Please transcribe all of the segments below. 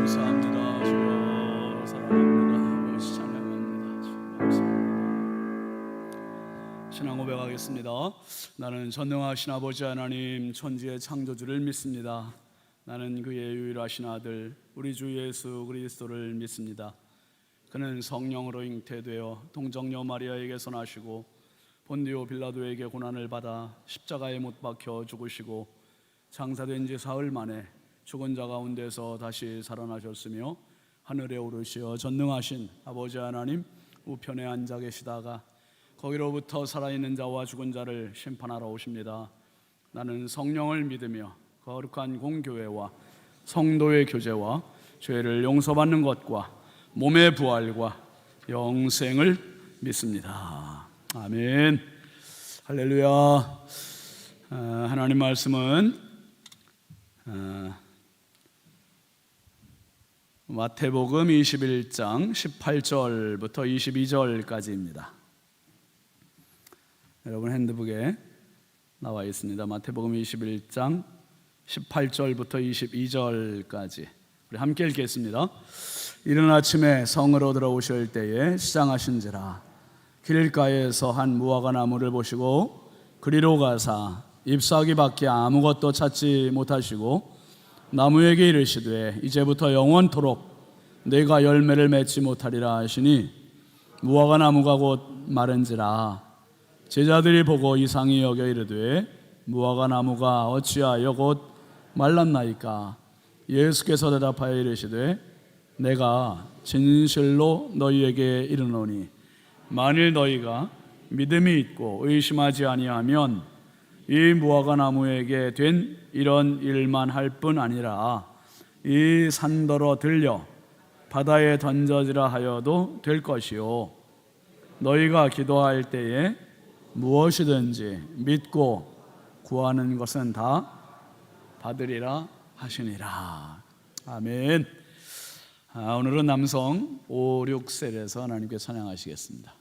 감사합니다. 주여 사랑합니다. 아버지 찬양합니다. 주여 감사합니다. 신앙 고백하겠습니다. 나는 전능하신 아버지 하나님 천지의 창조주를 믿습니다. 나는 그의 유일하신 아들 우리 주 예수 그리스도를 믿습니다. 그는 성령으로 잉태되어 동정녀 마리아에게서 나시고 본디오 빌라도에게 고난을 받아 십자가에 못 박혀 죽으시고 장사된 지 사흘 만에 죽은 자 가운데서 다시 살아나셨으며 하늘에 오르시어 전능하신 아버지 하나님 우편에 앉아 계시다가 거기로부터 살아있는 자와 죽은 자를 심판하러 오십니다. 나는 성령을 믿으며 거룩한 공교회와 성도의 교제와 죄를 용서받는 것과 몸의 부활과 영생을 믿습니다. 아멘. 할렐루야. 하나님 말씀은 마태복음 21장 18절부터 22절까지입니다. 여러분 핸드북에 나와 있습니다. 마태복음 21장 18절부터 22절까지 우리 함께 읽겠습니다. 이른 아침에 성으로 들어오실 때에 시장하신지라 길가에서 한 무화과 나무를 보시고 그리로 가사 잎사귀밖에 아무것도 찾지 못하시고 나무에게 이르시되 이제부터 영원토록 내가 열매를 맺지 못하리라 하시니 무화과 나무가 곧 마른지라. 제자들이 보고 이상히 여겨 이르되 무화과 나무가 어찌하여 곧 말랐나이까. 예수께서 대답하여 이르시되 내가 진실로 너희에게 이르노니 만일 너희가 믿음이 있고 의심하지 아니하면 이 무화과 나무에게 된 이런 일만 할 뿐 아니라 이 산더러 들려 바다에 던져지라 하여도 될 것이요 너희가 기도할 때에 무엇이든지 믿고 구하는 것은 다 받으리라 하시니라. 아멘. 오늘은 남성 5, 6셀에서 하나님께 찬양하시겠습니다.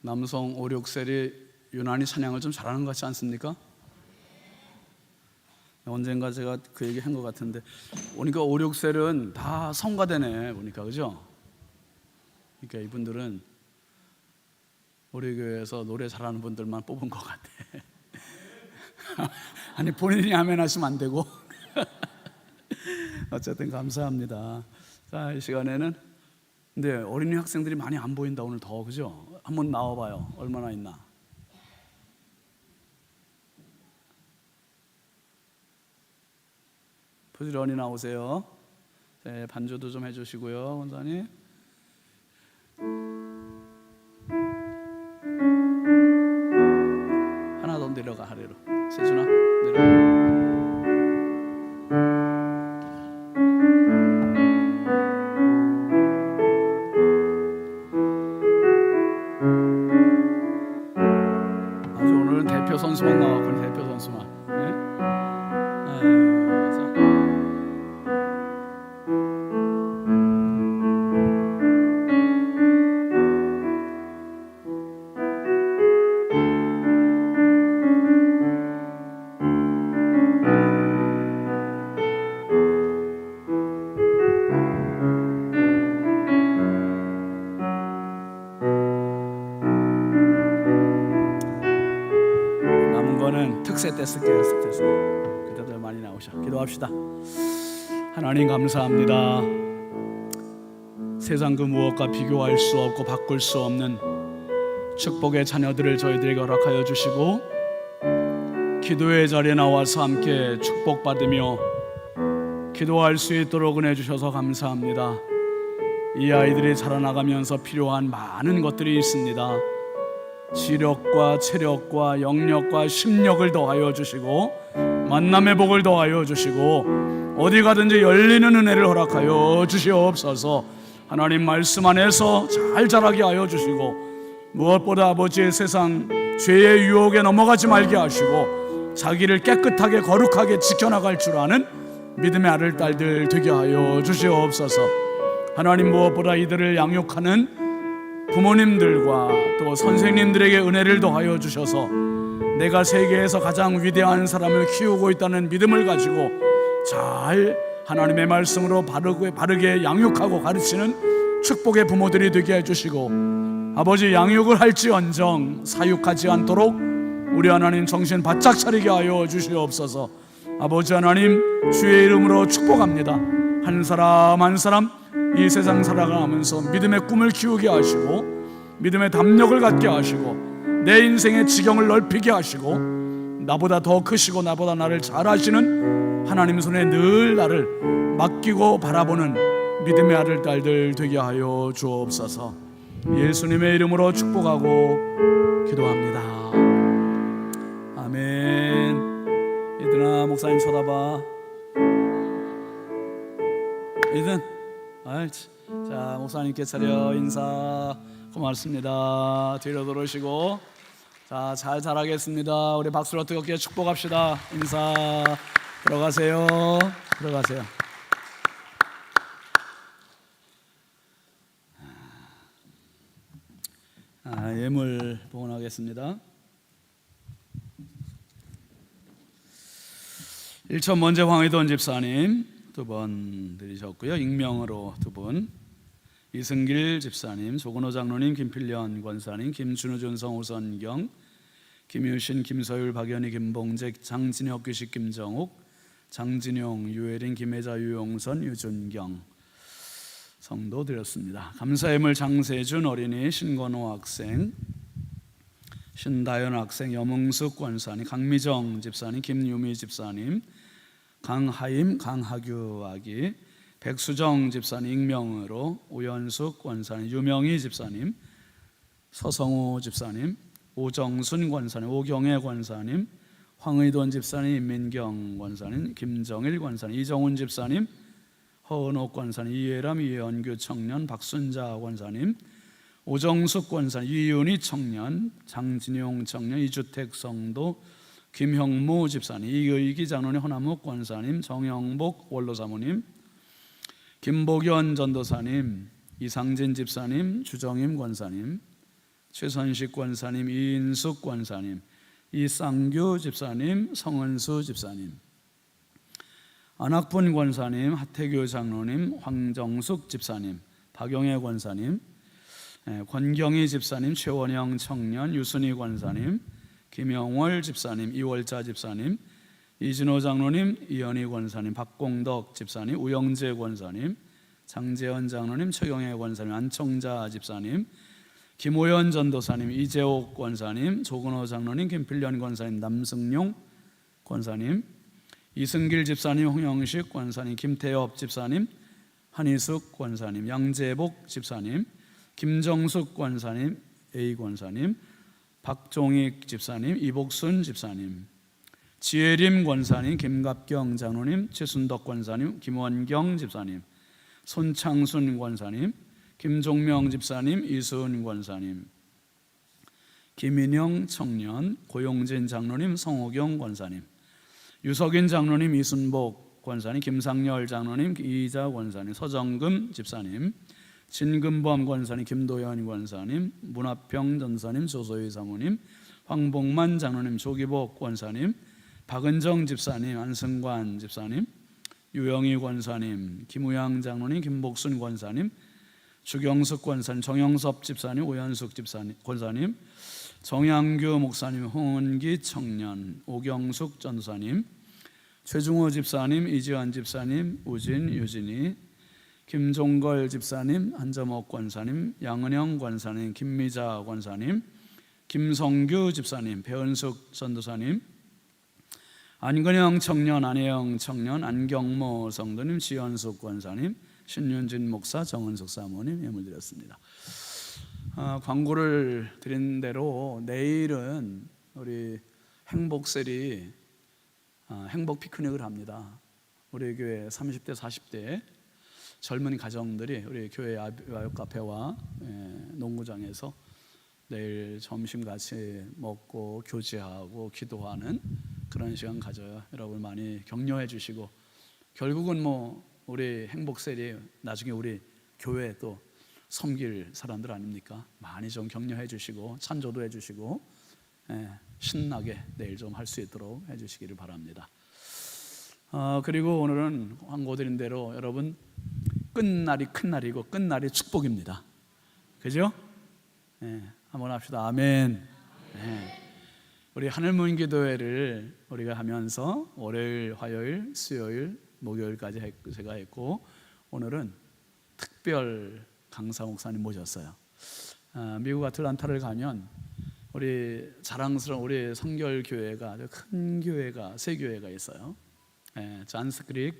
남성 5, 6셀이 유난히 찬양을 좀 잘하는 것 같지 않습니까? 언젠가 제가 그 얘기 한 것 같은데 보니까 5, 6셀은 다 성가대네 보니까, 그죠? 그러니까 이분들은 우리 교회에서 노래 잘하는 분들만 뽑은 것 같아. 아니 본인이 하면 하시면 안 되고. 어쨌든 감사합니다. 자, 이 시간에는 근데 어린이 학생들이 많이 안 보인다 오늘 더, 그죠? 한번 나와봐요. 얼마나 있나? 부지런히 나오세요. 네, 반주도 좀 해주시고요, 원장님. 하나 더 내려가 아래로. 세준아 내려가. 아주 오늘은 대표 선수만 나왔군. 대표 선수만. 네? 특세 때 쓸게요. 특세 그때도 많이 나오셔. 기도합시다. 하나님 감사합니다. 세상 그 무엇과 비교할 수 없고 바꿀 수 없는 축복의 자녀들을 저희들에게 허락하여 주시고 기도의 자리에 나와서 함께 축복받으며 기도할 수 있도록 은혜 주셔서 감사합니다. 이 아이들이 자라나가면서 필요한 많은 것들이 있습니다. 지력과 체력과 영력과 심력을 더하여 주시고 만남의 복을 더하여 주시고 어디 가든지 열리는 은혜를 허락하여 주시옵소서. 하나님 말씀 안에서 잘 자라게 하여 주시고 무엇보다 아버지의 세상 죄의 유혹에 넘어가지 말게 하시고 자기를 깨끗하게 거룩하게 지켜나갈 줄 아는 믿음의 아들 딸들 되게 하여 주시옵소서. 하나님 무엇보다 이들을 양육하는 부모님들과 또 선생님들에게 은혜를 더하여 주셔서 내가 세계에서 가장 위대한 사람을 키우고 있다는 믿음을 가지고 잘 하나님의 말씀으로 바르게 양육하고 가르치는 축복의 부모들이 되게 해주시고 아버지 양육을 할지언정 사육하지 않도록 우리 하나님 정신 바짝 차리게 하여 주시옵소서. 아버지 하나님 주의 이름으로 축복합니다. 한 사람 한 사람 이 세상 살아가면서 믿음의 꿈을 키우게 하시고 믿음의 담력을 갖게 하시고 내 인생의 지경을 넓히게 하시고 나보다 더 크시고 나보다 나를 잘 아시는 하나님 손에 늘 나를 맡기고 바라보는 믿음의 아들 딸들 되게 하여 주옵소서. 예수님의 이름으로 축복하고 기도합니다. 아멘. 이든아 목사님 쳐다봐. 이든 자 목사님께 차려 인사. 고맙습니다. 뒤로 돌으시고 자, 잘 자라겠습니다. 우리 박수로 뜨겁게 축복합시다. 인사. 들어가세요. 들어가세요. 예물 봉헌하겠습니다. 1천 먼저 황희돈 집사님 2번 드리셨고요. 익명으로 2분 이승길 집사님, 조근호 장로님, 김필련 권사님, 김준우, 준성, 오선경, 김유신, 김서율, 박연희, 김봉재, 장진혁, 규식, 김정욱, 장진용, 유혜린, 김혜자, 유용선, 유준경 성도 드렸습니다. 감사예물 장세준 어린이, 신건호 학생, 신다연 학생, 염흥숙 권사님, 강미정 집사님, 김유미 집사님, 강하임, 강하규 아기, 백수정 집사님 익명으로, 오연숙 권사님, 유명희 집사님, 서성우 집사님, 오정순 권사님, 오경애 권사님, 황의돈 집사님, 임민경 권사님, 김정일 권사님, 이정훈 집사님, 허은옥 권사님, 이예람, 이연규 청년, 박순자 권사님, 오정숙 권사님, 이윤희 청년, 장진용 청년, 이주택 성도, 김형무 집사님, 이의기 장로님, 허남욱 권사님, 정영복 원로사모님, 김복연 전도사님, 이상진 집사님, 주정임 권사님, 최선식 권사님, 이인숙 권사님, 이쌍규 집사님, 성은수 집사님, 안학분 권사님, 하태규 장로님, 황정숙 집사님, 박용혜 권사님, 권경희 집사님, 최원영 청년, 유순희 권사님, 김영월 집사님, 이월자 집사님, 이진호 장로님, 이현희 권사님, 박공덕 집사님, 우영재 권사님, 장재현 장로님, 최경혜 권사님, 안청자 집사님, 김호연 전도사님, 이재옥 권사님, 조근호 장로님, 김필련 권사님, 남승용 권사님, 이승길 집사님, 홍영식 권사님, 김태엽 집사님, 한희숙 권사님, 양재복 집사님, 김정숙 권사님, A 권사님, 박종익 집사님, 이복순 집사님, 지혜림 권사님, 김갑경 장로님, 최순덕 권사님, 김원경 집사님, 손창순 권사님, 김종명 집사님, 이수은 권사님, 김인영 청년, 고용진 장로님, 성호경 권사님, 유석인 장로님, 이순복 권사님, 김상열 장로님, 이희자 권사님, 서정금 집사님, 진금범 권사님, 김도현 권사님, 문화평 전사님, 조소희 사모님, 황복만 장로님, 조기복 권사님, 박은정 집사님, 안승관 집사님, 유영희 권사님, 김우양 장로님, 김복순 권사님, 주경숙 권사님, 정영섭 집사님, 오현숙 집사님, 권사님, 정양규 목사님, 홍은기 청년, 오경숙 전사님, 최중호 집사님, 이지환 집사님, 우진, 유진이, 김종걸 집사님, 한점옥 권사님, 양은영 권사님, 김미자 권사님, 김성규 집사님, 배은숙 전도사님, 안근영 청년, 안혜영 청년, 안경모 성도님, 지현숙 권사님, 신윤진 목사, 정은숙 사모님 예물 드렸습니다. 광고를 드린 대로 내일은 우리 행복셀이 행복 피크닉을 합니다. 우리 교회 30대 40대 젊은 가정들이 우리 교회 아육 카페와 농구장에서 내일 점심 같이 먹고 교제하고 기도하는 그런 시간 가져요. 여러분 많이 격려해 주시고, 결국은 뭐 우리 행복셀이 나중에 우리 교회 또 섬길 사람들 아닙니까? 많이 좀 격려해 주시고 찬조도 해 주시고 신나게 내일 좀 할 수 있도록 해 주시기를 바랍니다. 그리고 오늘은 광고 드린 대로 여러분 끝날이 큰 날이고 끝날이 축복입니다. 그죠? 한번 합시다. 아멘. 우리 하늘문기도회를 우리가 하면서 월요일, 화요일, 수요일, 목요일까지 제가 했고, 오늘은 특별 강사 목사님 모셨어요. 미국 아틀란타를 가면 우리 자랑스러운 우리 성결교회가 큰 교회가 세 교회가 있어요. 잔스크릭,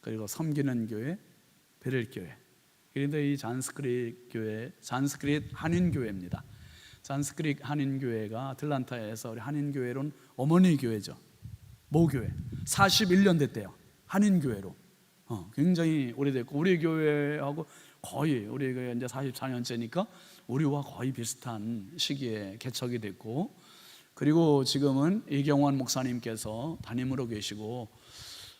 그리고 섬기는 교회, 베를교회. 그런데 이 잔스크릭 교회, 잔스크릭 한인교회입니다. 잔스크릭 한인교회가 아틀란타에서 우리 한인교회로는 어머니 교회죠. 모교회 41년 됐대요. 한인교회로 굉장히 오래됐고, 우리 교회하고 거의 우리 교회 이제 44년째니까 우리와 거의 비슷한 시기에 개척이 됐고, 그리고 지금은 이경환 목사님께서 담임으로 계시고,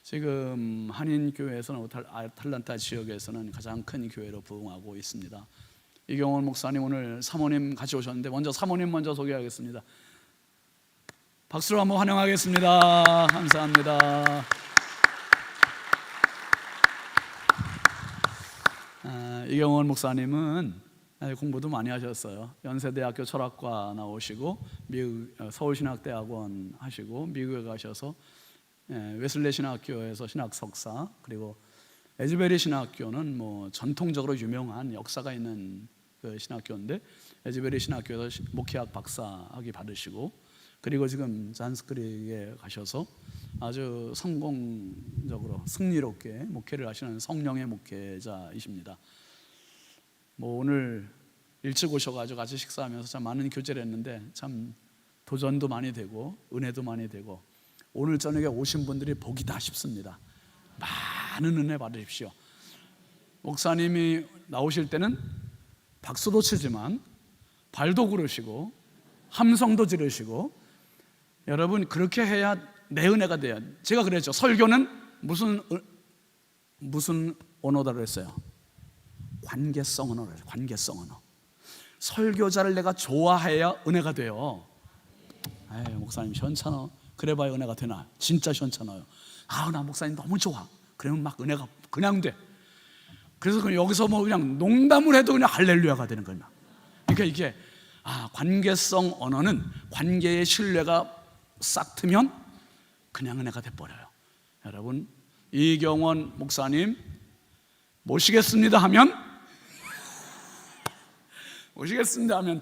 지금 한인교회에서는 아틀란타 지역에서는 가장 큰 교회로 부흥하고 있습니다. 이경원 목사님 오늘 사모님 같이 오셨는데 먼저 사모님 먼저 소개하겠습니다. 박수로 한번 환영하겠습니다. 감사합니다. 이경원 목사님은 공부도 많이 하셨어요. 연세대학교 철학과 나오시고 미국 서울신학대학원 하시고 미국에 가셔서 웨슬레 신학교에서 신학 석사, 그리고 에즈베리 신학교는 뭐 전통적으로 유명한 역사가 있는 그 신학교인데 에즈베리 신학교에서 목회학 박사학위 받으시고, 그리고 지금 잔스크릭에 가셔서 아주 성공적으로 승리롭게 목회를 하시는 성령의 목회자이십니다. 뭐 오늘 일찍 오셔가지고 같이 식사하면서 참 많은 교제를 했는데 참 도전도 많이 되고 은혜도 많이 되고, 오늘 저녁에 오신 분들이 복이다 싶습니다. 많은 은혜 받으십시오. 목사님이 나오실 때는 박수도 치지만 발도 구르시고 함성도 지르시고, 여러분 그렇게 해야 내 은혜가 돼요. 제가 그랬죠. 설교는 무슨 언어다 그랬어요? 관계성 언어를. 관계성 언어. 설교자를 내가 좋아해야 은혜가 돼요. 에이, 목사님 시원찮아. 그래봐야 은혜가 되나? 진짜 시원찮아요. 아, 나 목사님 너무 좋아. 그러면 막 은혜가 그냥 돼. 그래서 그냥 여기서 뭐 그냥 농담을 해도 그냥 할렐루야가 되는 거예요. 그러니까 이게 관계성 언어는 관계의 신뢰가 싹 트면 그냥 은혜가 돼버려요. 여러분, 이경원 목사님 모시겠습니다 하면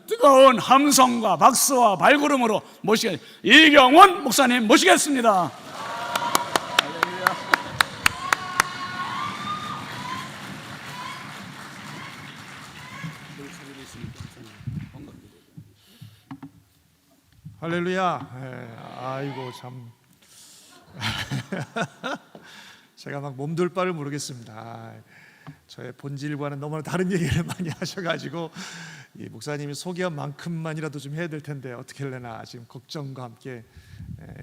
뜨거운 함성과 박수와 발걸음으로 이경원 목사님 모시겠습니다. 할렐루야. 아이고 참 제가 막 몸둘 바를 모르겠습니다. 저의 본질과는 너무나 다른 얘기를 많이 하셔가지고 이 목사님이 소개한 만큼만이라도 좀 해야 될 텐데 어떻게 하려나 지금 걱정과 함께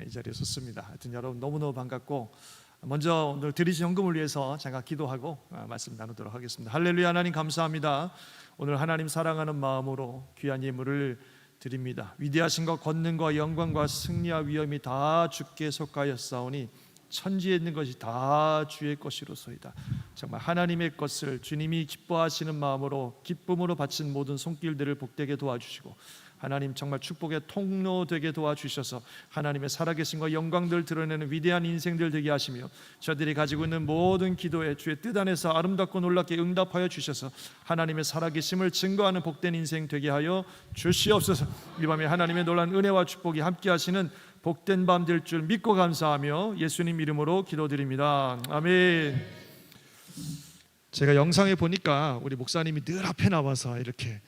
이 자리에 섰습니다. 하여튼 여러분 너무너무 반갑고, 먼저 오늘 드리신 헌금을 위해서 잠깐 기도하고 말씀 나누도록 하겠습니다. 할렐루야. 하나님 감사합니다. 오늘 하나님 사랑하는 마음으로 귀한 예물을 드립니다. 위대하신 것 권능과 영광과 승리와 위엄이 다 주께 속하였사오니 천지에 있는 것이 다 주의 것이로소이다. 정말 하나님의 것을 주님이 기뻐하시는 마음으로 기쁨으로 바친 모든 손길들을 복되게 도와주시고, 하나님 정말 축복의 통로 되게 도와주셔서 하나님의 살아계신과 영광들 드러내는 위대한 인생들 되게 하시며, 저들이 가지고 있는 모든 기도에 주의 뜻 안에서 아름답고 놀랍게 응답하여 주셔서 하나님의 살아계심을 증거하는 복된 인생 되게 하여 주시옵소서. 이 밤에 하나님의 놀라운 은혜와 축복이 함께 하시는 복된 밤 될 줄 믿고 감사하며 예수님 이름으로 기도드립니다. 아멘. 제가 영상에 보니까 우리 목사님이 늘 앞에 나와서 이렇게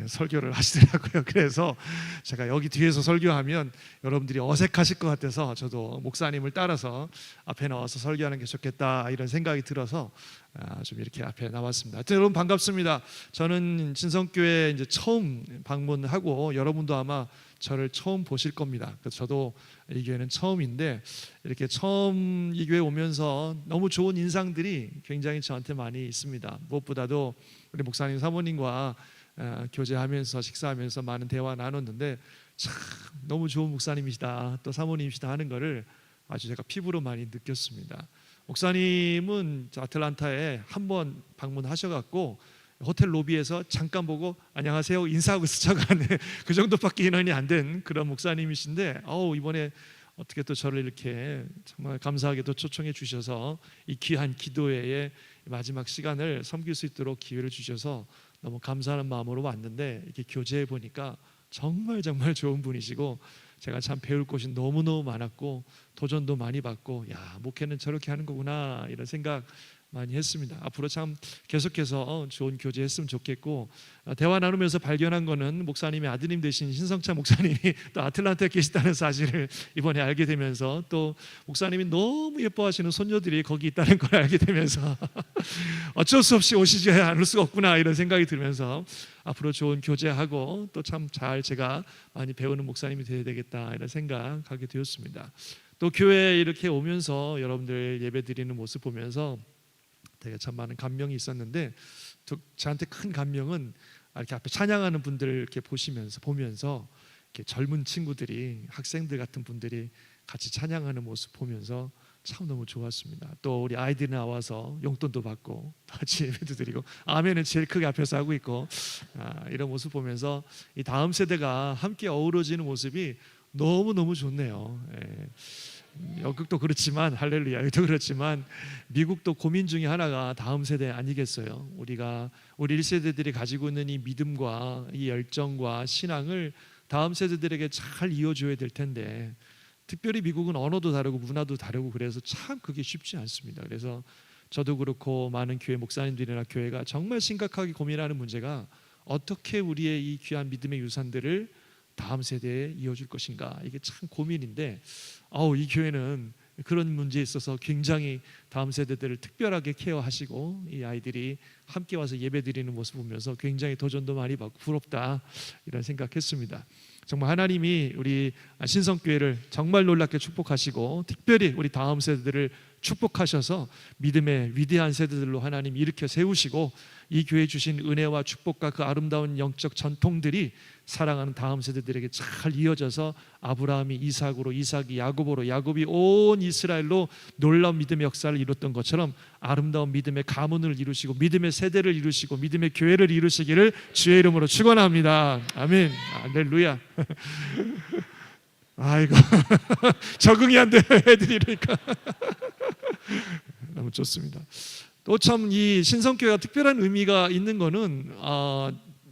설교를 하시더라고요. 그래서 제가 여기 뒤에서 설교하면 여러분들이 어색하실 것 같아서 저도 목사님을 따라서 앞에 나와서 설교하는 게 좋겠다 이런 생각이 들어서 좀 이렇게 앞에 나왔습니다. 하여튼 여러분 반갑습니다. 저는 진성교회 이제 처음 방문하고 여러분도 아마 저를 처음 보실 겁니다. 그래서 저도 이 교회는 처음인데 이렇게 처음 이 교회 오면서 너무 좋은 인상들이 굉장히 저한테 많이 있습니다. 무엇보다도 우리 목사님 사모님과 교제하면서 식사하면서 많은 대화 나눴는데 참 너무 좋은 목사님이시다 또 사모님이시다 하는 거를 아주 제가 피부로 많이 느꼈습니다. 목사님은 아틀란타에 한번 방문하셔갖고 호텔 로비에서 잠깐 보고 안녕하세요 인사하고 스쳐가는 그 정도밖에 인원이 안 된 그런 목사님이신데 이번에 어떻게 또 저를 이렇게 정말 감사하게도 초청해 주셔서 이 귀한 기도회의 마지막 시간을 섬길 수 있도록 기회를 주셔서 너무 감사하는 마음으로 왔는데, 이렇게 교제해 보니까 정말 좋은 분이시고 제가 참 배울 곳이 너무너무 많았고 도전도 많이 받고, 야, 목회는 저렇게 하는 거구나 이런 생각 많이 했습니다. 앞으로 참 계속해서 좋은 교제했으면 좋겠고, 대화 나누면서 발견한 거는 목사님의 아드님 되신 신성찬 목사님이 또 아틀란타에 계시다는 사실을 이번에 알게 되면서, 또 목사님이 너무 예뻐하시는 손녀들이 거기 있다는 걸 알게 되면서 어쩔 수 없이 오시지 않을 수가 없구나 이런 생각이 들면서 앞으로 좋은 교제하고 또 참 잘 제가 많이 배우는 목사님이 되어야 되겠다 이런 생각하게 되었습니다. 또 교회에 이렇게 오면서 여러분들 예배 드리는 모습 보면서 되게 참 많은 감명이 있었는데, 저한테 큰 감명은 이렇게 앞에 찬양하는 분들을 이렇게 보면서 이렇게 젊은 친구들이, 학생들 같은 분들이 같이 찬양하는 모습 보면서 참 너무 좋았습니다. 또 우리 아이들이 나와서 용돈도 받고 같이 예배도 드리고 아멘은 제일 크게 앞에서 하고 있고, 이런 모습 보면서 이 다음 세대가 함께 어우러지는 모습이 너무 좋네요. 영국도 그렇지만 할렐루야 여기도 그렇지만 미국도 고민 중에 하나가 다음 세대 아니겠어요? 우리 1세대들이 가지고 있는 이 믿음과 이 열정과 신앙을 다음 세대들에게 잘 이어줘야 될 텐데, 특별히 미국은 언어도 다르고 문화도 다르고 그래서 참 그게 쉽지 않습니다. 그래서 저도 그렇고 많은 교회 목사님들이나 교회가 정말 심각하게 고민하는 문제가 어떻게 우리의 이 귀한 믿음의 유산들을 다음 세대에 이어줄 것인가, 이게 참 고민인데 이 교회는 그런 문제에 있어서 굉장히 다음 세대들을 특별하게 케어하시고 이 아이들이 함께 와서 예배드리는 모습 보면서 굉장히 도전도 많이 받고 부럽다 이런 생각했습니다. 정말 하나님이 우리 신성교회를 정말 놀랍게 축복하시고 특별히 우리 다음 세대들을 축복하셔서 믿음의 위대한 세대들로 하나님 일으켜 세우시고 이 교회 주신 은혜와 축복과 그 아름다운 영적 전통들이 사랑하는 다음 세대들에게 잘 이어져서 아브라함이 이삭으로, 이삭이 야곱으로, 야곱이 온 이스라엘로 놀라운 믿음의 역사를 이뤘던 것처럼 아름다운 믿음의 가문을 이루시고 믿음의 세대를 이루시고 믿음의 교회를 이루시기를 주의 이름으로 축원합니다. 아멘. 할렐루야. 아이고 적응이 안 돼 애들이니까 너무 좋습니다. 또 참 이 신성교회가 특별한 의미가 있는 거는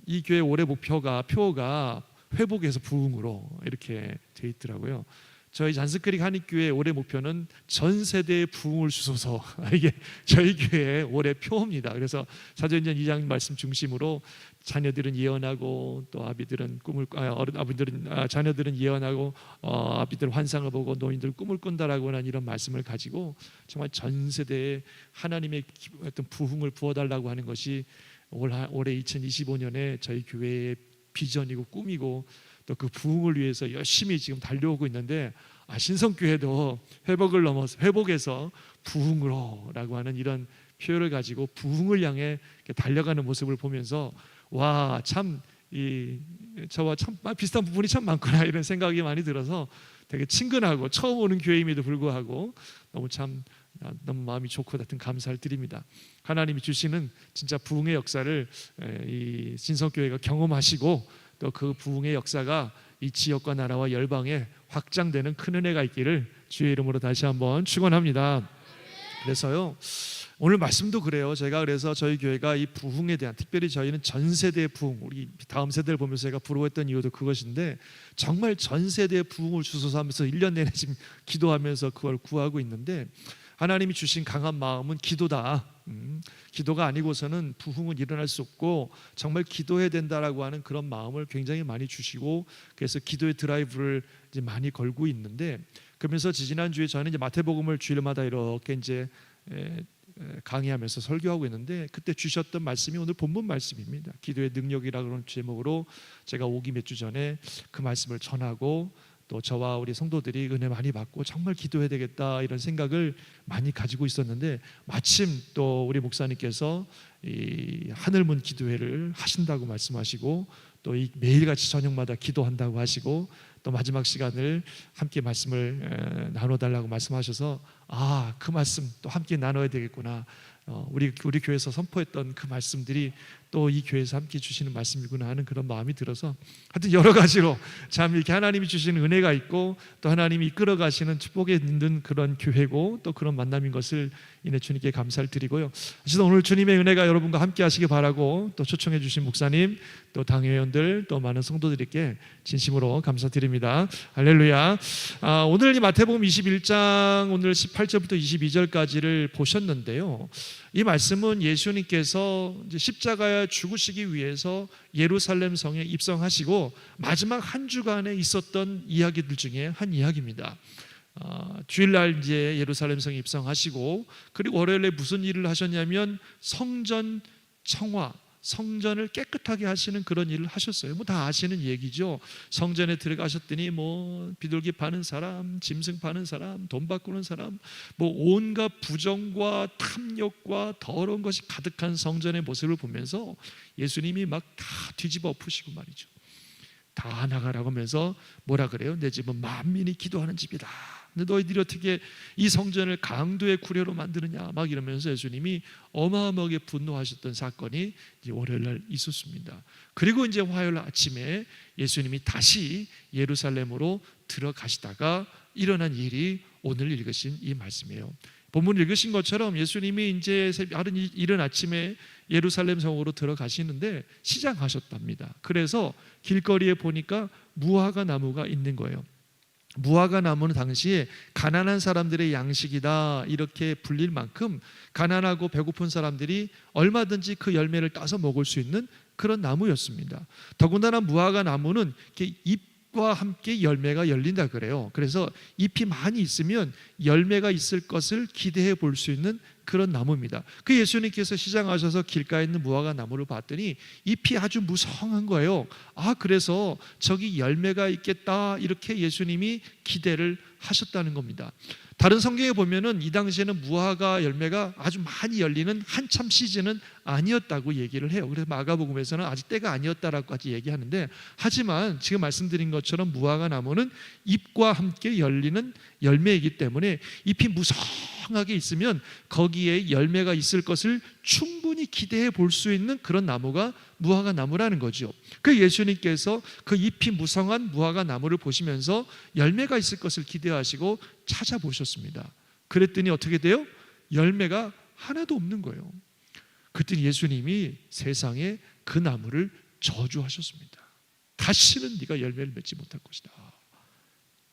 이 교회 올해 표가 회복에서 부흥으로 이렇게 돼 있더라고요. 저희 잔스크릭 한익교회 올해 목표는 전 세대의 부흥을 주소서. 이게 저희 교회의 올해 표입니다. 그래서 사도행전 2장 말씀 중심으로 자녀들은 예언하고 또 아비들은 자녀들은 예언하고 아비들 환상을 보고 노인들 꿈을 꾼다라고 하는 이런 말씀을 가지고 정말 전 세대에 하나님의 어떤 부흥을 부어달라고 하는 것이 올해 2025년에 저희 교회의 비전이고 꿈이고 또 그 부흥을 위해서 열심히 지금 달려오고 있는데 신성교회도 회복을 넘어서 회복에서 부흥으로라고 하는 이런 표현을 가지고 부흥을 향해 달려가는 모습을 보면서 와, 참 저와 참 비슷한 부분이 참 많구나 이런 생각이 많이 들어서 되게 친근하고 처음 오는 교회임에도 불구하고 너무 마음이 좋고 같은 감사를 드립니다. 하나님이 주시는 진짜 부흥의 역사를 이 신성교회가 경험하시고 또 그 부흥의 역사가 이 지역과 나라와 열방에 확장되는 큰 은혜가 있기를 주의 이름으로 다시 한번 축원합니다. 그래서요 오늘 말씀도 그래요. 제가 그래서 저희 교회가 이 부흥에 대한 특별히 저희는 전 세대의 부흥, 우리 다음 세대를 보면서 제가 부러워했던 이유도 그것인데 정말 전 세대의 부흥을 주소서 하면서 1년 내내 지금 기도하면서 그걸 구하고 있는데 하나님이 주신 강한 마음은 기도다. 기도가 아니고서는 부흥은 일어날 수 없고 정말 기도해야 된다라고 하는 그런 마음을 굉장히 많이 주시고 그래서 기도의 드라이브를 이제 많이 걸고 있는데 그러면서 지난주에 저는 이제 마태복음을 주일마다 이렇게 이제 강의하면서 설교하고 있는데 그때 주셨던 말씀이 오늘 본문 말씀입니다. 기도의 능력이라고 하는 제목으로 제가 오기 몇 주 전에 그 말씀을 전하고 또 저와 우리 성도들이 은혜 많이 받고 정말 기도해야 되겠다 이런 생각을 많이 가지고 있었는데 마침 또 우리 목사님께서 이 하늘문 기도회를 하신다고 말씀하시고 또 이 매일같이 저녁마다 기도한다고 하시고 또 마지막 시간을 함께 말씀을 나눠달라고 말씀하셔서 그 말씀 또 함께 나눠야 되겠구나. 우리 교회에서 선포했던 그 말씀들이 또 이 교회에서 함께 주시는 말씀이구나 하는 그런 마음이 들어서 하여튼 여러 가지로 참 이렇게 하나님이 주시는 은혜가 있고 또 하나님이 이끌어 가시는 축복에 있는 그런 교회고 또 그런 만남인 것을 인해 주님께 감사를 드리고요. 사실 오늘 주님의 은혜가 여러분과 함께 하시기 바라고 또 초청해 주신 목사님 또 당회원들 또 많은 성도들에게 진심으로 감사드립니다. 할렐루야. 오늘 이 마태복음 21장 오늘 18절부터 22절까지를 보셨는데요. 이 말씀은 예수님께서 이제 십자가에 죽으시기 위해서 예루살렘 성에 입성하시고 마지막 한 주간에 있었던 이야기들 중에 한 이야기입니다. 주일날 이제 예루살렘 성에 입성하시고 그리고 월요일에 무슨 일을 하셨냐면 성전 청화, 성전을 깨끗하게 하시는 그런 일을 하셨어요. 다 아시는 얘기죠. 성전에 들어가셨더니 비둘기 파는 사람, 짐승 파는 사람, 돈 바꾸는 사람, 온갖 부정과 탐욕과 더러운 것이 가득한 성전의 모습을 보면서 예수님이 막 다 뒤집어 엎으시고 말이죠. 다 나가라고 하면서 뭐라 그래요? 내 집은 만민이 기도하는 집이다. 근데 너희들이 어떻게 이 성전을 강도의 구려로 만드느냐 막 이러면서 예수님이 어마어마하게 분노하셨던 사건이 이제 월요일날 있었습니다. 그리고 이제 화요일 아침에 예수님이 다시 예루살렘으로 들어가시다가 일어난 일이 오늘 읽으신 이 말씀이에요. 본문 읽으신 것처럼 예수님이 이제 이른 아침에 예루살렘 성으로 들어가시는데 시장하셨답니다. 그래서 길거리에 보니까 무화과 나무가 있는 거예요. 무화과 나무는 당시에 가난한 사람들의 양식이다 이렇게 불릴 만큼 가난하고 배고픈 사람들이 얼마든지 그 열매를 따서 먹을 수 있는 그런 나무였습니다. 더군다나 무화과 나무는 이렇게 잎과 함께 열매가 열린다 그래요. 그래서 잎이 많이 있으면 열매가 있을 것을 기대해 볼 수 있는 그런 나무입니다. 그 예수님께서 시장하셔서 길가에 있는 무화과 나무를 봤더니 잎이 아주 무성한 거예요. 그래서 저기 열매가 있겠다, 이렇게 예수님이 기대를 하셨다는 겁니다. 다른 성경에 보면은 이 당시에는 무화과 열매가 아주 많이 열리는 한참 시즌은 아니었다고 얘기를 해요. 그래서 마가복음에서는 아직 때가 아니었다라고까지 얘기하는데, 하지만 지금 말씀드린 것처럼 무화과 나무는 잎과 함께 열리는 열매이기 때문에 잎이 무성하게 있으면 거기에 열매가 있을 것을 충분히 기대해 볼 수 있는 그런 나무가 무화과 나무라는 거죠. 그 예수님께서 그 잎이 무성한 무화과 나무를 보시면서 열매가 있을 것을 기대하시고 찾아보셨습니다. 그랬더니 어떻게 돼요? 열매가 하나도 없는 거예요. 그랬더니 예수님이 세상에 그 나무를 저주하셨습니다. 다시는 네가 열매를 맺지 못할 것이다.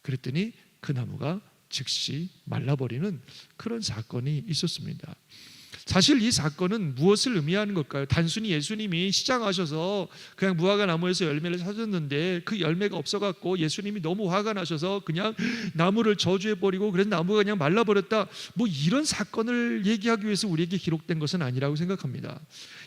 그랬더니 그 나무가 즉시 말라버리는 그런 사건이 있었습니다. 사실 이 사건은 무엇을 의미하는 걸까요? 단순히 예수님이 시장하셔서 그냥 무화과 나무에서 열매를 찾았는데 그 열매가 없어갖고 예수님이 너무 화가 나셔서 그냥 나무를 저주해버리고 그래서 나무가 그냥 말라버렸다, 뭐 이런 사건을 얘기하기 위해서 우리에게 기록된 것은 아니라고 생각합니다.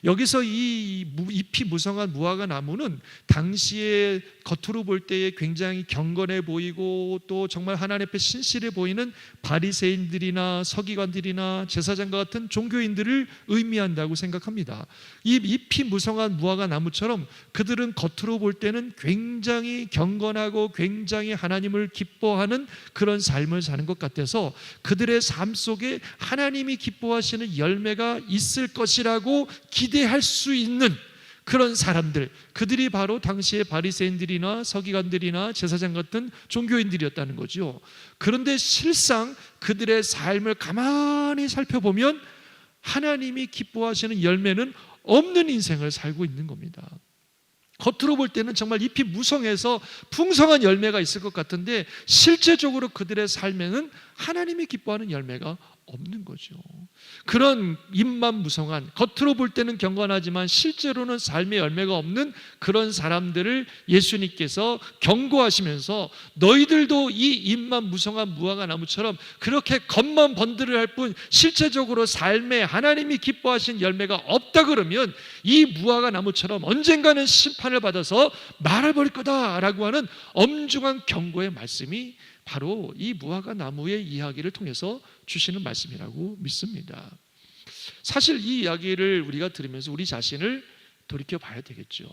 여기서 이 잎이 무성한 무화과 나무는 당시에 겉으로 볼 때에 굉장히 경건해 보이고 또 정말 하나님 앞에 신실해 보이는 바리새인들이나 서기관들이나 제사장과 같은 종교인들을 의미한다고 생각합니다. 이 잎이 무성한 무화과 나무처럼 그들은 겉으로 볼 때는 굉장히 경건하고 굉장히 하나님을 기뻐하는 그런 삶을 사는 것 같아서 그들의 삶 속에 하나님이 기뻐하시는 열매가 있을 것이라고 기대할 수 있는 그런 사람들, 그들이 바로 당시의 바리새인들이나 서기관들이나 제사장 같은 종교인들이었다는 거죠. 그런데 실상 그들의 삶을 가만히 살펴보면 하나님이 기뻐하시는 열매는 없는 인생을 살고 있는 겁니다. 겉으로 볼 때는 정말 잎이 무성해서 풍성한 열매가 있을 것 같은데 실제적으로 그들의 삶에는 하나님이 기뻐하는 열매가 없는 거죠. 그런 잎만 무성한, 겉으로 볼 때는 경건하지만 실제로는 삶의 열매가 없는 그런 사람들을 예수님께서 경고하시면서 너희들도 이 잎만 무성한 무화과 나무처럼 그렇게 겉만 번들을 할 뿐 실제적으로 삶에 하나님이 기뻐하신 열매가 없다 그러면 이 무화과 나무처럼 언젠가는 심판을 받아서 말아버릴 거다라고 하는 엄중한 경고의 말씀이 바로 이 무화과 나무의 이야기를 통해서 주시는 말씀이라고 믿습니다. 사실 이 이야기를 우리가 들으면서 우리 자신을 돌이켜 봐야 되겠죠.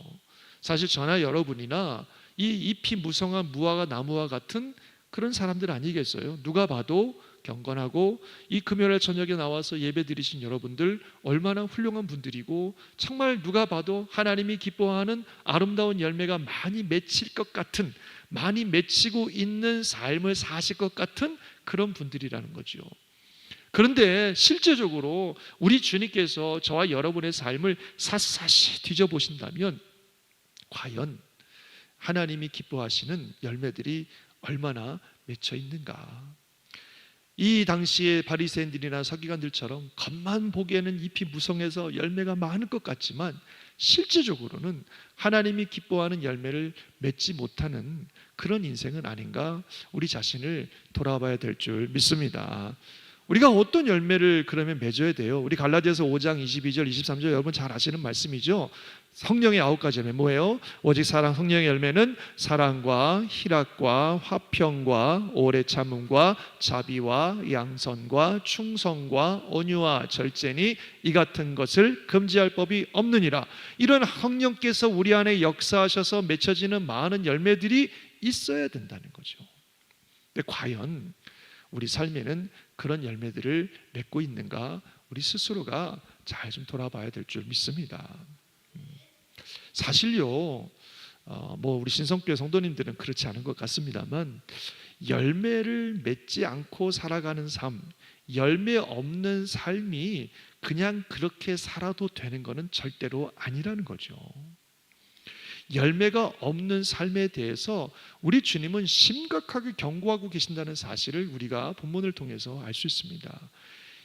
사실 저나 여러분이나 이 잎이 무성한 무화과 나무와 같은 그런 사람들 아니겠어요? 누가 봐도 경건하고 이 금요일 저녁에 나와서 예배 드리신 여러분들 얼마나 훌륭한 분들이고 정말 누가 봐도 하나님이 기뻐하는 아름다운 열매가 많이 맺힐 것 같은, 많이 맺히고 있는 삶을 사실 것 같은 그런 분들이라는 거죠. 그런데 실제적으로 우리 주님께서 저와 여러분의 삶을 샅샅이 뒤져보신다면 과연 하나님이 기뻐하시는 열매들이 얼마나 맺혀 있는가? 이 당시의 바리새인들이나 서기관들처럼 겉만 보기에는 잎이 무성해서 열매가 많을 것 같지만 실제적으로는 하나님이 기뻐하는 열매를 맺지 못하는 그런 인생은 아닌가, 우리 자신을 돌아봐야 될 줄 믿습니다. 우리가 어떤 열매를 그러면 맺어야 돼요? 우리 갈라디아서 5장 22절 23절 여러분 잘 아시는 말씀이죠. 성령의 9가지 열매 뭐예요? 오직 사랑, 성령의 열매는 사랑과 희락과 화평과 오래 참음과 자비와 양선과 충성과 온유와 절제니 이 같은 것을 금지할 법이 없느니라. 이런 성령께서 우리 안에 역사하셔서 맺혀지는 많은 열매들이 있어야 된다는 거죠. 근데 과연 우리 삶에는 그런 열매들을 맺고 있는가, 우리 스스로가 잘 좀 돌아봐야 될 줄 믿습니다. 사실요, 우리 신성교회 성도님들은 그렇지 않은 것 같습니다만 열매를 맺지 않고 살아가는 삶, 열매 없는 삶이 그냥 그렇게 살아도 되는 것은 절대로 아니라는 거죠. 열매가 없는 삶에 대해서 우리 주님은 심각하게 경고하고 계신다는 사실을 우리가 본문을 통해서 알 수 있습니다.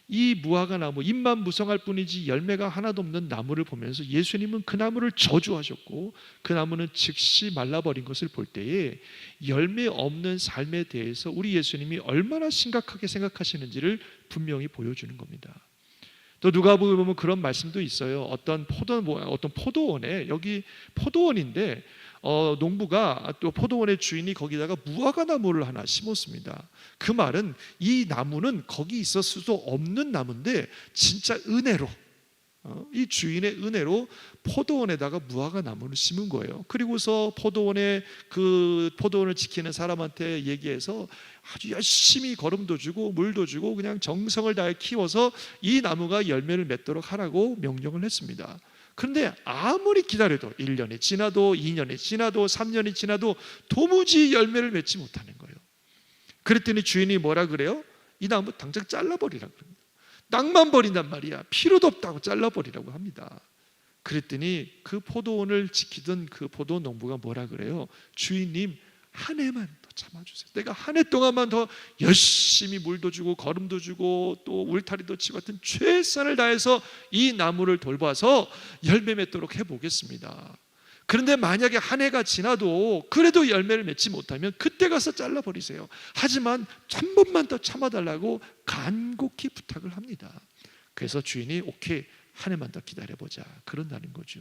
이 무화과 나무, 잎만 무성할 뿐이지 열매가 하나도 없는 나무를 보면서 예수님은 그 나무를 저주하셨고 그 나무는 즉시 말라버린 것을 볼 때에 열매 없는 삶에 대해서 우리 예수님이 얼마나 심각하게 생각하시는지를 분명히 보여주는 겁니다. 또 누가복음에 보면 그런 말씀도 있어요. 어떤 포도원에, 여기 포도원인데 농부가 또 포도원의 주인이 거기다가 무화과 나무를 하나 심었습니다. 그 말은 이 나무는 거기 있을 수도 없는 나무인데 진짜 은혜로, 이 주인의 은혜로 포도원에다가 무화과 나무를 심은 거예요. 그리고서 그 포도원을 지키는 사람한테 얘기해서 아주 열심히 거름도 주고 물도 주고 그냥 정성을 다해 키워서 이 나무가 열매를 맺도록 하라고 명령을 했습니다. 그런데 아무리 기다려도 1년이 지나도 2년이 지나도 3년이 지나도 도무지 열매를 맺지 못하는 거예요. 그랬더니 주인이 뭐라 그래요? 이 나무 당장 잘라버리라고 그럽니다. 낭만 버린단 말이야. 필요도 없다고 잘라버리라고 합니다. 그랬더니 그 포도원을 지키던 그 포도원 농부가 뭐라 그래요? 주인님, 한 해만 더 참아주세요. 내가 한 해 동안만 더 열심히 물도 주고 거름도 주고 또 울타리도 치고 같은 최선을 다해서 이 나무를 돌봐서 열매 맺도록 해보겠습니다. 그런데 만약에 한 해가 지나도 그래도 열매를 맺지 못하면 그때 가서 잘라버리세요. 하지만 한 번만 더 참아달라고 간곡히 부탁을 합니다. 그래서 주인이 오케이, 한 해만 더 기다려보자, 그런다는 거죠.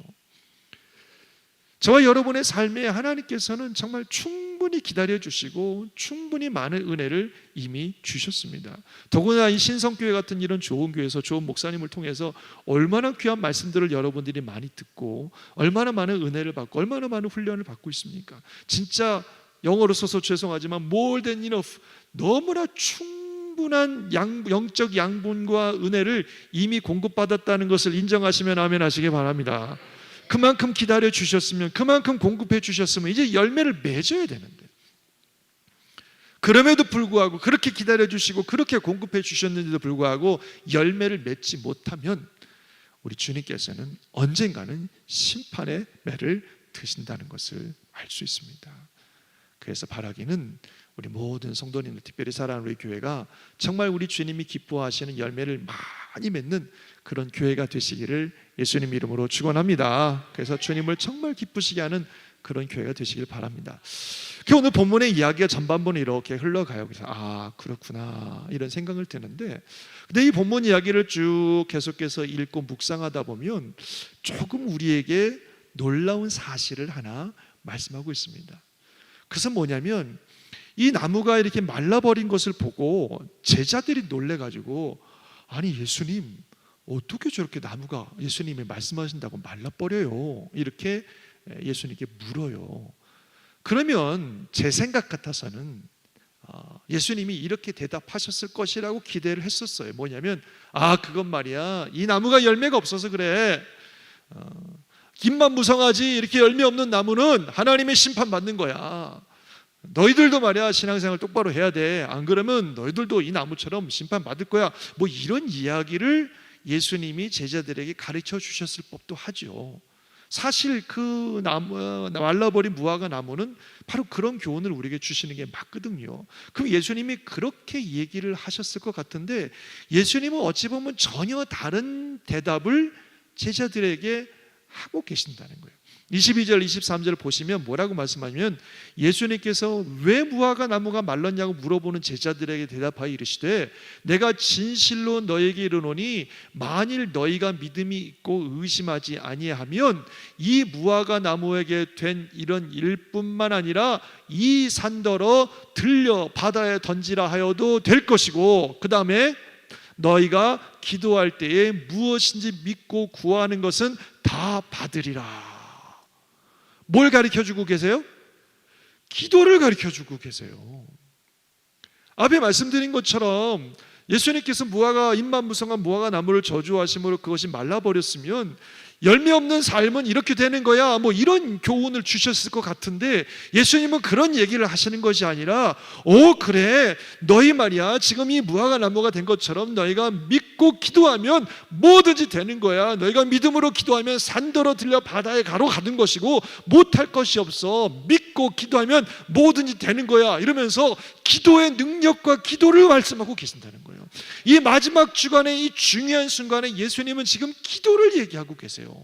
저와 여러분의 삶에 하나님께서는 정말 충분히 기다려주시고 충분히 많은 은혜를 이미 주셨습니다. 더구나 이 신성교회 같은 이런 좋은 교회에서 좋은 목사님을 통해서 얼마나 귀한 말씀들을 여러분들이 많이 듣고 얼마나 많은 은혜를 받고 얼마나 많은 훈련을 받고 있습니까? 진짜 영어로 써서 죄송하지만 more than enough, 너무나 충분한 영적 양분과 은혜를 이미 공급받았다는 것을 인정하시면 아멘 하시기 바랍니다. 그만큼 기다려 주셨으면, 그만큼 공급해 주셨으면 이제 열매를 맺어야 되는데, 그럼에도 불구하고 그렇게 기다려 주시고 그렇게 공급해 주셨는데도 불구하고 열매를 맺지 못하면 우리 주님께서는 언젠가는 심판의 매를 드신다는 것을 알 수 있습니다. 그래서 바라기는 우리 모든 성도님들, 특별히 사랑하는 우리 교회가 정말 우리 주님이 기뻐하시는 열매를 많이 맺는 그런 교회가 되시기를 예수님 이름으로 축원합니다. 그래서 주님을 정말 기쁘시게 하는 그런 교회가 되시길 바랍니다. 오늘 본문의 이야기가 전반부는 이렇게 흘러가요. 그래서 그렇구나 이런 생각을 드는데, 근데 이 본문 이야기를 쭉 계속해서 읽고 묵상하다 보면 조금 우리에게 놀라운 사실을 하나 말씀하고 있습니다. 그것은 뭐냐면 이 나무가 이렇게 말라버린 것을 보고 제자들이 놀래가지고, 아니 예수님, 어떻게 저렇게 나무가 예수님이 말씀하신다고 말라버려요? 이렇게 예수님께 물어요. 그러면 제 생각 같아서는 예수님이 이렇게 대답하셨을 것이라고 기대를 했었어요. 뭐냐면 그건 말이야, 이 나무가 열매가 없어서 그래. 잎만 무성하지 이렇게 열매 없는 나무는 하나님의 심판받는 거야. 너희들도 말이야 신앙생활 똑바로 해야 돼. 안 그러면 너희들도 이 나무처럼 심판받을 거야. 뭐 이런 이야기를 예수님이 제자들에게 가르쳐 주셨을 법도 하죠. 사실 그 나무, 말라버린 무화과 나무는 바로 그런 교훈을 우리에게 주시는 게 맞거든요. 그럼 예수님이 그렇게 얘기를 하셨을 것 같은데, 예수님은 어찌 보면 전혀 다른 대답을 제자들에게 하고 계신다는 거예요. 22절 23절을 보시면 뭐라고 말씀하냐면, 예수님께서 왜 무화과 나무가 말랐냐고 물어보는 제자들에게 대답하여 이르시되, 내가 진실로 너에게 이르노니 만일 너희가 믿음이 있고 의심하지 아니하면 이 무화과 나무에게 된 이런 일뿐만 아니라 이 산더러 들려 바다에 던지라 하여도 될 것이고, 그 다음에 너희가 기도할 때에 무엇인지 믿고 구하는 것은 다 받으리라. 뭘 가르쳐주고 계세요? 기도를 가르쳐주고 계세요. 앞에 말씀드린 것처럼 예수님께서 잎만 무성한 무화과 나무를 저주하심으로 그것이 말라버렸으면 열매 없는 삶은 이렇게 되는 거야, 뭐 이런 교훈을 주셨을 것 같은데, 예수님은 그런 얘기를 하시는 것이 아니라 그래, 너희 말이야 지금 이 무화과 나무가 된 것처럼 너희가 믿고 기도하면 뭐든지 되는 거야. 너희가 믿음으로 기도하면 산더러 들려 바다에 가는 것이고 못할 것이 없어. 믿고 기도하면 뭐든지 되는 거야. 이러면서 기도의 능력과 기도를 말씀하고 계신다는 거예요. 이 마지막 주간의 이 중요한 순간에 예수님은 지금 기도를 얘기하고 계세요.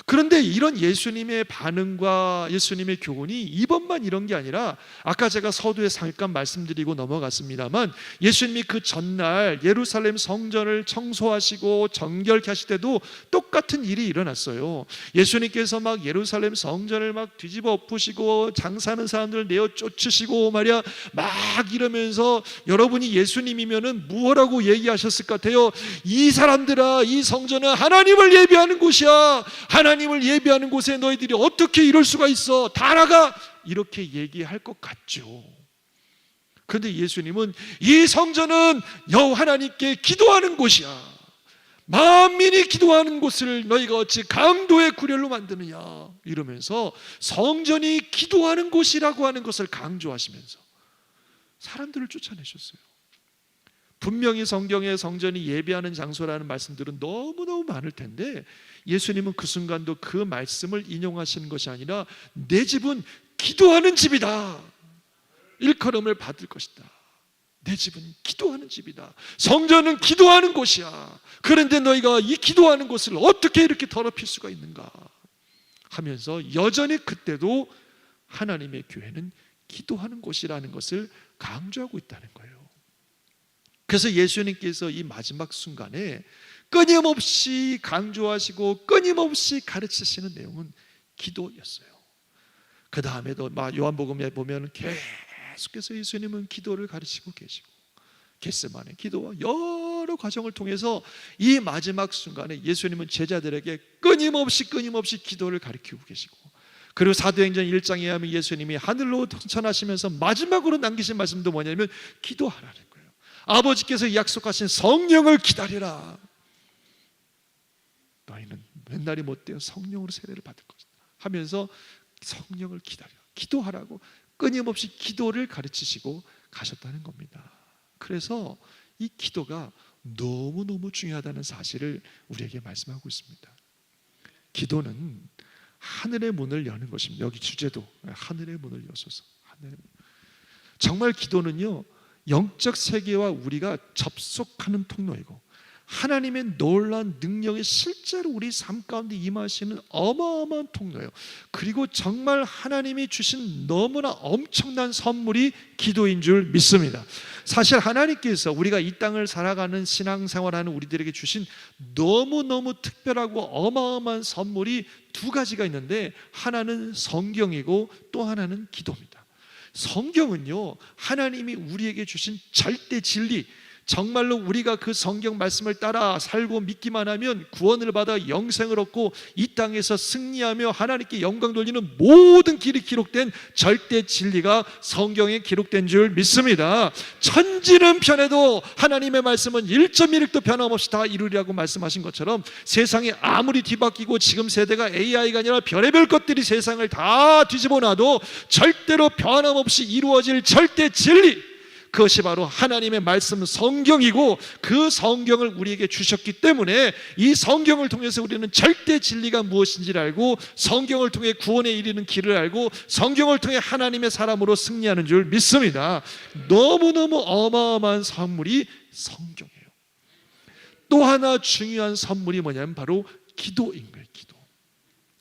그런데 이런 예수님의 반응과 예수님의 교훈이 이번만 이런 게 아니라 아까 제가 서두에 잠깐 말씀드리고 넘어갔습니다만 예수님이 그 전날 예루살렘 성전을 청소하시고 정결케 하실 때도 똑같은 일이 일어났어요. 예수님께서 막 예루살렘 성전을 막 뒤집어 엎으시고 장사하는 사람들을 내어 쫓으시고 말이야 막 이러면서 여러분이 예수님이면은 무엇라고 얘기하셨을 것 같아요? 이 사람들아, 이 성전은 하나님을 예배하는 곳이야. 하나님을 예배하는 곳에 너희들이 어떻게 이럴 수가 있어? 다 나가! 이렇게 얘기할 것 같죠. 그런데 예수님은 이 성전은 여호와 하나님께 기도하는 곳이야. 만민이 기도하는 곳을 너희가 어찌 강도의 구렬로 만드느냐 이러면서 성전이 기도하는 곳이라고 하는 것을 강조하시면서 사람들을 쫓아내셨어요. 분명히 성경에 성전이 예배하는 장소라는 말씀들은 너무너무 많을 텐데 예수님은 그 순간도 그 말씀을 인용하시는 것이 아니라 내 집은 기도하는 집이다. 일컬음을 받을 것이다. 내 집은 기도하는 집이다. 성전은 기도하는 곳이야. 그런데 너희가 이 기도하는 곳을 어떻게 이렇게 더럽힐 수가 있는가 하면서 여전히 그때도 하나님의 교회는 기도하는 곳이라는 것을 강조하고 있다는 거예요. 그래서 예수님께서 이 마지막 순간에 끊임없이 강조하시고 끊임없이 가르치시는 내용은 기도였어요. 그 다음에도 요한복음에 보면 계속해서 예수님은 기도를 가르치고 계시고 겟세마네 기도와 여러 과정을 통해서 이 마지막 순간에 예수님은 제자들에게 끊임없이 기도를 가르치고 계시고 그리고 사도행전 1장에 하면 예수님이 하늘로 승천하시면서 마지막으로 남기신 말씀도 뭐냐면 기도하라는 거예요. 아버지께서 약속하신 성령을 기다리라. 너희는 몇 날이 못되어 성령으로 세례를 받을 것이다 하면서 성령을 기다리라, 기도하라고 끊임없이 기도를 가르치시고 가셨다는 겁니다. 그래서 이 기도가 너무너무 중요하다는 사실을 우리에게 말씀하고 있습니다. 기도는 하늘의 문을 여는 것입니다. 여기 주제도 하늘의 문을 여소서. 정말 기도는요 영적 세계와 우리가 접속하는 통로이고 하나님의 놀라운 능력이 실제로 우리 삶 가운데 임하시는 어마어마한 통로예요. 그리고 정말 하나님이 주신 너무나 엄청난 선물이 기도인 줄 믿습니다. 사실 하나님께서 우리가 이 땅을 살아가는 신앙생활하는 우리들에게 주신 너무너무 특별하고 어마어마한 선물이 두 가지가 있는데 하나는 성경이고 또 하나는 기도입니다. 성경은요 하나님이 우리에게 주신 절대 진리, 정말로 우리가 그 성경 말씀을 따라 살고 믿기만 하면 구원을 받아 영생을 얻고 이 땅에서 승리하며 하나님께 영광 돌리는 모든 길이 기록된 절대 진리가 성경에 기록된 줄 믿습니다. 천지는 변해도 하나님의 말씀은 1.1획도 변함없이 다 이루리라고 말씀하신 것처럼 세상이 아무리 뒤바뀌고 지금 세대가 AI가 아니라 별의별 것들이 세상을 다 뒤집어 놔도 절대로 변함없이 이루어질 절대 진리, 그것이 바로 하나님의 말씀 성경이고 그 성경을 우리에게 주셨기 때문에 이 성경을 통해서 우리는 절대 진리가 무엇인지를 알고 성경을 통해 구원에 이르는 길을 알고 성경을 통해 하나님의 사람으로 승리하는 줄 믿습니다. 너무너무 어마어마한 선물이 성경이에요. 또 하나 중요한 선물이 뭐냐면 바로 기도인 거예요. 기도.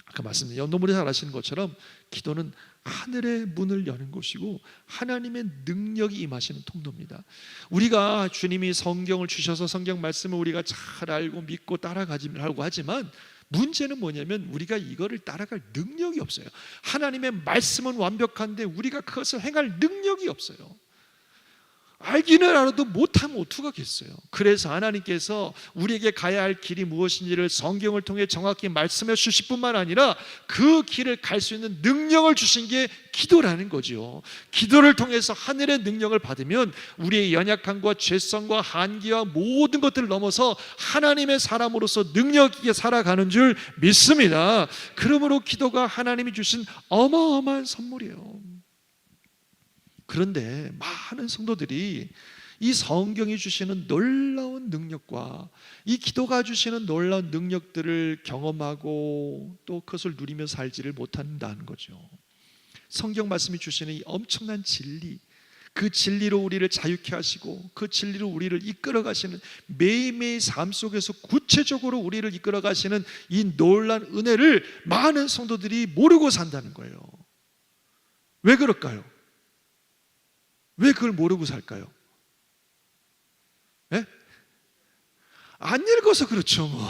아까 말씀드린 여러분들이 잘 아시는 것처럼 기도는 하늘의 문을 여는 곳이고 하나님의 능력이 임하시는 통로입니다. 우리가 주님이 성경을 주셔서 성경 말씀을 우리가 잘 알고 믿고 따라가지려고 하지만 문제는 뭐냐면 우리가 이거를 따라갈 능력이 없어요. 하나님의 말씀은 완벽한데 우리가 그것을 행할 능력이 없어요. 알기는 알아도 못하면 어떡하겠어요. 그래서 하나님께서 우리에게 가야 할 길이 무엇인지를 성경을 통해 정확히 말씀해 주실 뿐만 아니라 그 길을 갈 수 있는 능력을 주신 게 기도라는 거죠. 기도를 통해서 하늘의 능력을 받으면 우리의 연약함과 죄성과 한계와 모든 것들을 넘어서 하나님의 사람으로서 능력 있게 살아가는 줄 믿습니다. 그러므로 기도가 하나님이 주신 어마어마한 선물이에요. 그런데 많은 성도들이 이 성경이 주시는 놀라운 능력과 이 기도가 주시는 놀라운 능력들을 경험하고 또 그것을 누리며 살지를 못한다는 거죠. 성경 말씀이 주시는 이 엄청난 진리, 그 진리로 우리를 자유케 하시고 그 진리로 우리를 이끌어 가시는, 매일매일 삶 속에서 구체적으로 우리를 이끌어 가시는 이 놀라운 은혜를 많은 성도들이 모르고 산다는 거예요. 왜 그럴까요? 왜 그걸 모르고 살까요? 네? 안 읽어서 그렇죠, 뭐.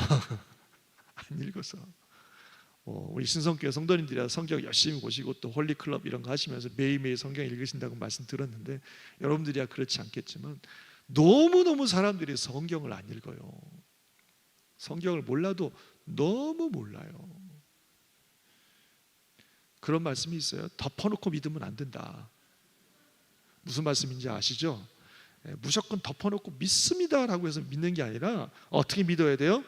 안 읽어서. 우리 신성교회 성도님들이라 성경 열심히 보시고 또 홀리클럽 이런 거 하시면서 매일매일 성경 읽으신다고 말씀 들었는데, 여러분들이야 그렇지 않겠지만 너무너무 사람들이 성경을 안 읽어요. 성경을 몰라도 너무 몰라요. 그런 말씀이 있어요. 덮어놓고 믿으면 안 된다. 무슨 말씀인지 아시죠? 무조건 덮어놓고 믿습니다라고 해서 믿는 게 아니라 어떻게 믿어야 돼요?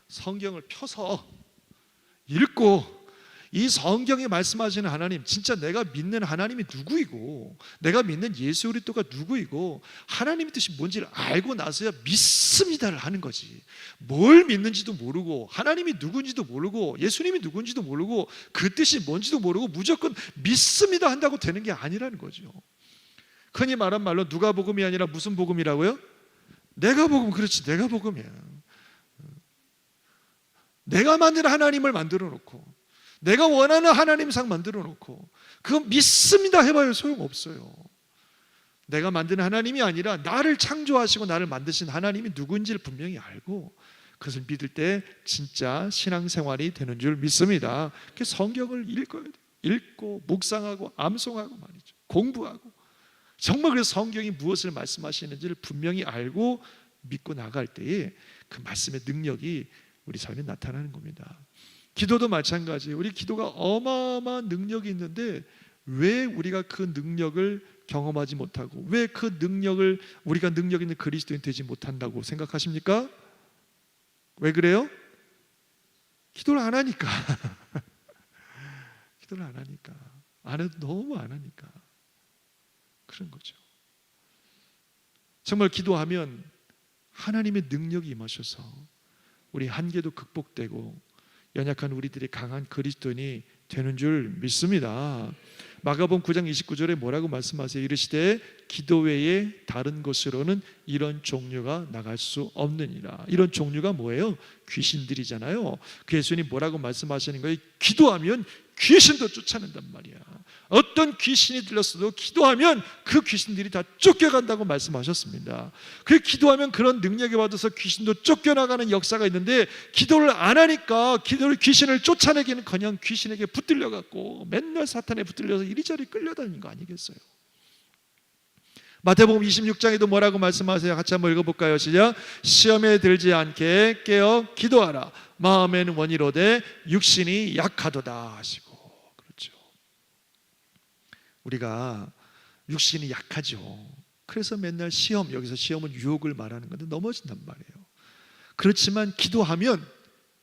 성경을 펴서 읽고, 이 성경에 말씀하시는 하나님, 진짜 내가 믿는 하나님이 누구이고 내가 믿는 예수 그리스도가 누구이고 하나님의 뜻이 뭔지를 알고 나서야 믿습니다를 하는 거지. 뭘 믿는지도 모르고 하나님이 누군지도 모르고 예수님이 누군지도 모르고 그 뜻이 뭔지도 모르고 무조건 믿습니다 한다고 되는 게 아니라는 거죠. 흔히 말한 말로 누가복음이 아니라 무슨 복음이라고요? 내가 복음. 그렇지, 내가 복음이야. 내가 만든 하나님을 만들어 놓고 내가 원하는 하나님상 만들어 놓고 그거 믿습니다 해봐요 소용없어요. 내가 만든 하나님이 아니라 나를 창조하시고 나를 만드신 하나님이 누군지를 분명히 알고 그것을 믿을 때 진짜 신앙생활이 되는 줄 믿습니다. 그래서 성경을 읽어야 돼요. 읽고 묵상하고 암송하고 말이죠. 공부하고 정말 그래서 성경이 무엇을 말씀하시는지를 분명히 알고 믿고 나갈 때에 그 말씀의 능력이 우리 삶에 나타나는 겁니다. 기도도 마찬가지예요. 우리 기도가 어마어마한 능력이 있는데 왜 우리가 그 능력을 경험하지 못하고 왜 그 능력을 우리가 능력 있는 그리스도인 되지 못한다고 생각하십니까? 왜 그래요? 기도를 안 하니까. 기도를 안 하니까. 안 해도 너무 안 하니까 그런 거죠. 정말 기도하면 하나님의 능력이 임하셔서 우리 한계도 극복되고 연약한 우리들이 강한 그리스도인이 되는 줄 믿습니다. 마가복음 9장 29절에 뭐라고 말씀하세요? 이르시되 기도 외에 다른 것으로는 이런 종류가 나갈 수 없느니라. 이런 종류가 뭐예요? 귀신들이잖아요. 그 예수님 뭐라고 말씀하시는 거예요? 기도하면 귀신도 쫓아낸단 말이야. 어떤 귀신이 들렸어도 기도하면 그 귀신들이 다 쫓겨간다고 말씀하셨습니다. 그 기도하면 그런 능력을 받아서 귀신도 쫓겨나가는 역사가 있는데 기도를 안 하니까 귀신을 쫓아내기는커녕 귀신에게 붙들려 갖고 맨날 사탄에 붙들려서 이리저리 끌려다니는 거 아니겠어요? 마태복음 26장에도 뭐라고 말씀하세요? 같이 한번 읽어볼까요? 시작. 시험에 들지 않게 깨어 기도하라. 마음에는 원이로되 육신이 약하도다 하시고. 그렇죠. 우리가 육신이 약하죠. 그래서 맨날 시험, 여기서 시험은 유혹을 말하는 건데 넘어진단 말이에요. 그렇지만 기도하면,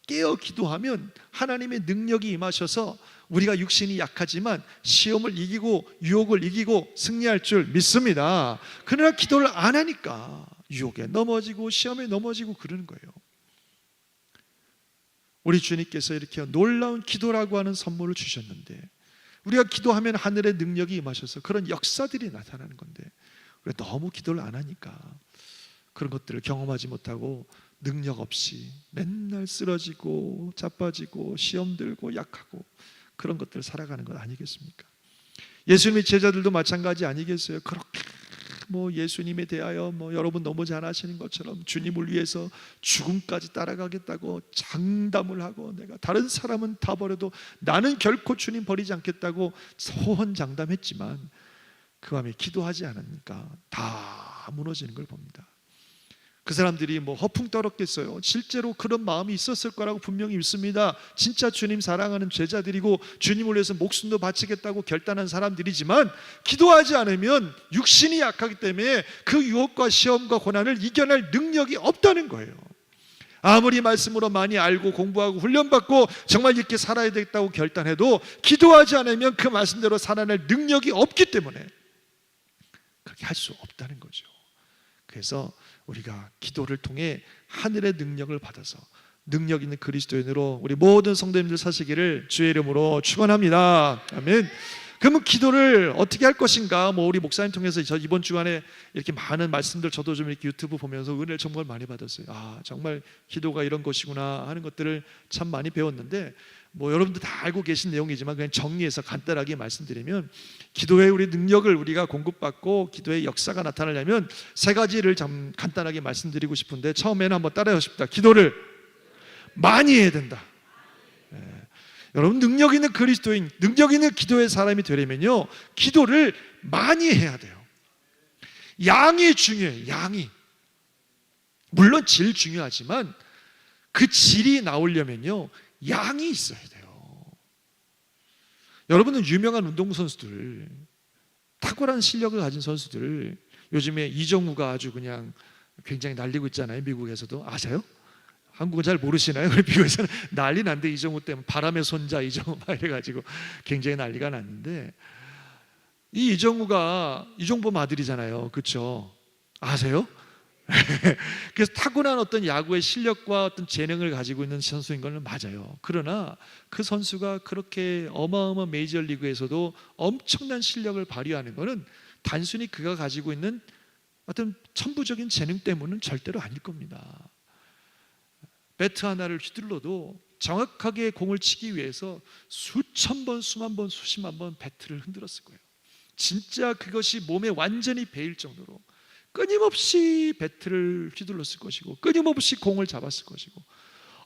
깨어 기도하면 하나님의 능력이 임하셔서 우리가 육신이 약하지만 시험을 이기고 유혹을 이기고 승리할 줄 믿습니다. 그러나 기도를 안 하니까 유혹에 넘어지고 시험에 넘어지고 그러는 거예요. 우리 주님께서 이렇게 놀라운 기도라고 하는 선물을 주셨는데 우리가 기도하면 하늘의 능력이 임하셔서 그런 역사들이 나타나는 건데 우리가 너무 기도를 안 하니까 그런 것들을 경험하지 못하고 능력 없이 맨날 쓰러지고 자빠지고 시험 들고 약하고 그런 것들을 살아가는 것 아니겠습니까? 예수님의 제자들도 마찬가지 아니겠어요? 그렇게 예수님에 대하여 여러분 너무 잘 아시는 것처럼 주님을 위해서 죽음까지 따라가겠다고 장담을 하고 내가 다른 사람은 다 버려도 나는 결코 주님 버리지 않겠다고 소원장담했지만 그 밤에 기도하지 않으니까 다 무너지는 걸 봅니다. 그 사람들이 허풍 떨었겠어요? 실제로 그런 마음이 있었을 거라고 분명히 믿습니다. 진짜 주님 사랑하는 제자들이고 주님을 위해서 목숨도 바치겠다고 결단한 사람들이지만 기도하지 않으면 육신이 약하기 때문에 그 유혹과 시험과 고난을 이겨낼 능력이 없다는 거예요. 아무리 말씀으로 많이 알고 공부하고 훈련받고 정말 이렇게 살아야 되겠다고 결단해도 기도하지 않으면 그 말씀대로 살아낼 능력이 없기 때문에 그렇게 할 수 없다는 거죠. 그래서 우리가 기도를 통해 하늘의 능력을 받아서 능력 있는 그리스도인으로 우리 모든 성도님들 사시기를 주의 이름으로 축원합니다. 아멘. 그러면 기도를 어떻게 할 것인가? 뭐 우리 목사님 통해서 저 이번 주간에 이렇게 많은 말씀들 저도 좀 이렇게 유튜브 보면서 은혜를 정말 많이 받았어요. 아, 정말 기도가 이런 것이구나 하는 것들을 참 많이 배웠는데, 뭐 여러분들 다 알고 계신 내용이지만 그냥 정리해서 간단하게 말씀드리면, 기도의 우리 능력을 우리가 공급받고 기도의 역사가 나타나려면 세 가지를 좀 간단하게 말씀드리고 싶은데, 처음에는 한번 따라해 싶다. 기도를 많이 해야 된다. 여러분, 능력 있는 그리스도인, 능력 있는 기도의 사람이 되려면요, 기도를 많이 해야 돼요. 양이 중요해요. 양이. 물론 질 중요하지만 그 질이 나오려면요, 양이 있어야 돼요. 여러분은 유명한 운동선수들, 탁월한 실력을 가진 선수들, 요즘에 이정우가 아주 그냥 굉장히 날리고 있잖아요. 미국에서도. 아세요? 한국은 잘 모르시나요? 미국에서는 난리 난데, 이정우 때문에. 바람의 손자 이정우 막 이래가지고 굉장히 난리가 났는데, 이 이정우가 이종범 아들이잖아요. 그렇죠? 아세요? 그래서 타고난 어떤 야구의 실력과 어떤 재능을 가지고 있는 선수인 건 맞아요. 그러나 그 선수가 그렇게 어마어마한 메이저리그에서도 엄청난 실력을 발휘하는 것은 단순히 그가 가지고 있는 어떤 천부적인 재능 때문은 절대로 아닐 겁니다. 배트 하나를 휘둘러도 정확하게 공을 치기 위해서 수천 번, 수만 번, 수십만 번 배트를 흔들었을 거예요. 진짜 그것이 몸에 완전히 배일 정도로 끊임없이 배트를 휘둘렀을 것이고, 끊임없이 공을 잡았을 것이고,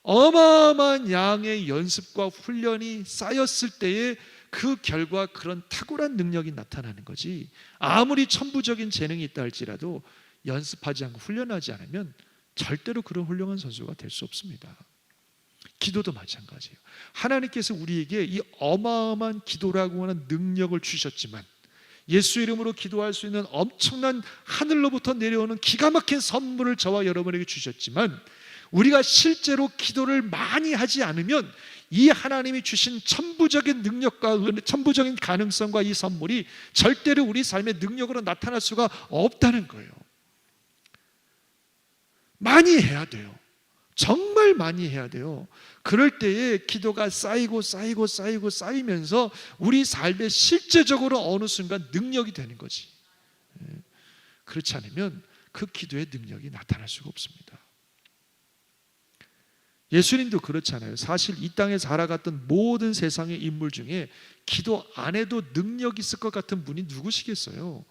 어마어마한 양의 연습과 훈련이 쌓였을 때에 그 결과 그런 탁월한 능력이 나타나는 거지, 아무리 천부적인 재능이 있다 할지라도 연습하지 않고 훈련하지 않으면 절대로 그런 훌륭한 선수가 될 수 없습니다. 기도도 마찬가지예요. 하나님께서 우리에게 이 어마어마한 기도라고 하는 능력을 주셨지만, 예수 이름으로 기도할 수 있는 엄청난 하늘로부터 내려오는 기가 막힌 선물을 저와 여러분에게 주셨지만, 우리가 실제로 기도를 많이 하지 않으면 이 하나님이 주신 천부적인 능력과 천부적인 가능성과 이 선물이 절대로 우리 삶의 능력으로 나타날 수가 없다는 거예요. 많이 해야 돼요. 정말 많이 해야 돼요. 그럴 때에 기도가 쌓이고 쌓이고 쌓이고 쌓이면서 우리 삶에 실제적으로 어느 순간 능력이 되는 거지. 그렇지 않으면 그 기도의 능력이 나타날 수가 없습니다. 예수님도 그렇잖아요. 사실 이 땅에 살아갔던 모든 세상의 인물 중에 기도 안 해도 능력이 있을 것 같은 분이 누구시겠어요?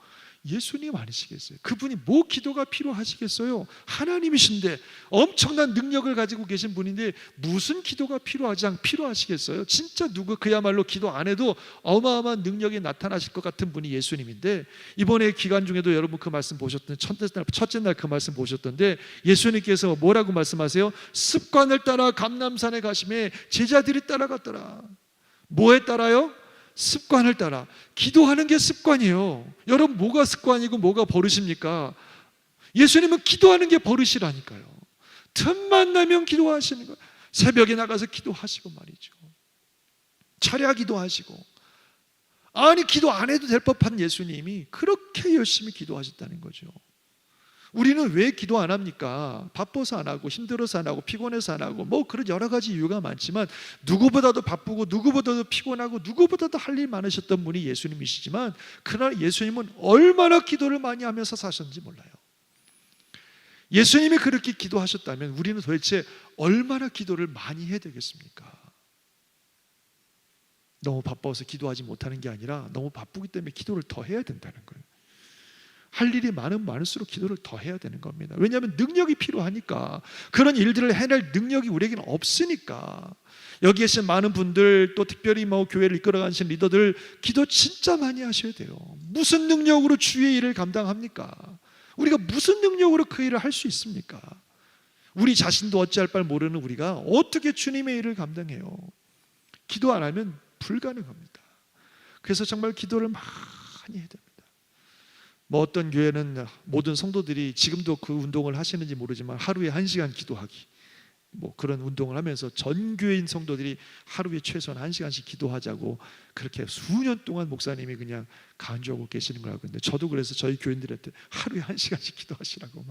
예수님 아니시겠어요? 그분이 뭐 기도가 필요하시겠어요? 하나님이신데, 엄청난 능력을 가지고 계신 분인데 무슨 기도가 필요하시겠어요? 진짜 그야말로 기도 안 해도 어마어마한 능력이 나타나실 것 같은 분이 예수님인데, 이번에 기간 중에도 여러분 그 말씀 보셨던, 첫째 날 그 말씀 보셨던데, 예수님께서 뭐라고 말씀하세요? 습관을 따라 감람산에 가심에 제자들이 따라갔더라. 뭐에 따라요? 습관을 따라. 기도하는 게 습관이에요. 여러분, 뭐가 습관이고 뭐가 버릇입니까? 예수님은 기도하는 게 버릇이라니까요. 틈만 나면 기도하시는 거예요. 새벽에 나가서 기도하시고 말이죠. 차례 기도하시고. 아니, 기도 안 해도 될 법한 예수님이 그렇게 열심히 기도하셨다는 거죠. 우리는 왜 기도 안 합니까? 바빠서 안 하고, 힘들어서 안 하고, 피곤해서 안 하고, 뭐 그런 여러 가지 이유가 많지만, 누구보다도 바쁘고 누구보다도 피곤하고 누구보다도 할 일 많으셨던 분이 예수님이시지만, 그러나 예수님은 얼마나 기도를 많이 하면서 사셨는지 몰라요. 예수님이 그렇게 기도하셨다면 우리는 도대체 얼마나 기도를 많이 해야 되겠습니까? 너무 바빠서 기도하지 못하는 게 아니라 너무 바쁘기 때문에 기도를 더 해야 된다는 거예요. 할 일이 많으면 많을수록 기도를 더 해야 되는 겁니다. 왜냐하면 능력이 필요하니까. 그런 일들을 해낼 능력이 우리에게는 없으니까. 여기 계신 많은 분들, 또 특별히 뭐 교회를 이끌어가신 리더들, 기도 진짜 많이 하셔야 돼요. 무슨 능력으로 주의 일을 감당합니까? 우리가 무슨 능력으로 그 일을 할 수 있습니까? 우리 자신도 어찌할 바를 모르는 우리가 어떻게 주님의 일을 감당해요? 기도 안 하면 불가능합니다. 그래서 정말 기도를 많이 해야 됩니다. 뭐 어떤 교회는 모든 성도들이 지금도 그 운동을 하시는지 모르지만 하루에 1시간 기도하기, 뭐 그런 운동을 하면서 전 교회인 성도들이 하루에 최소한 1시간씩 기도하자고 그렇게 수년 동안 목사님이 그냥 강조하고 계시는 걸 알고 있는데, 저도 그래서 저희 교인들한테 하루에 1시간씩 기도하시라고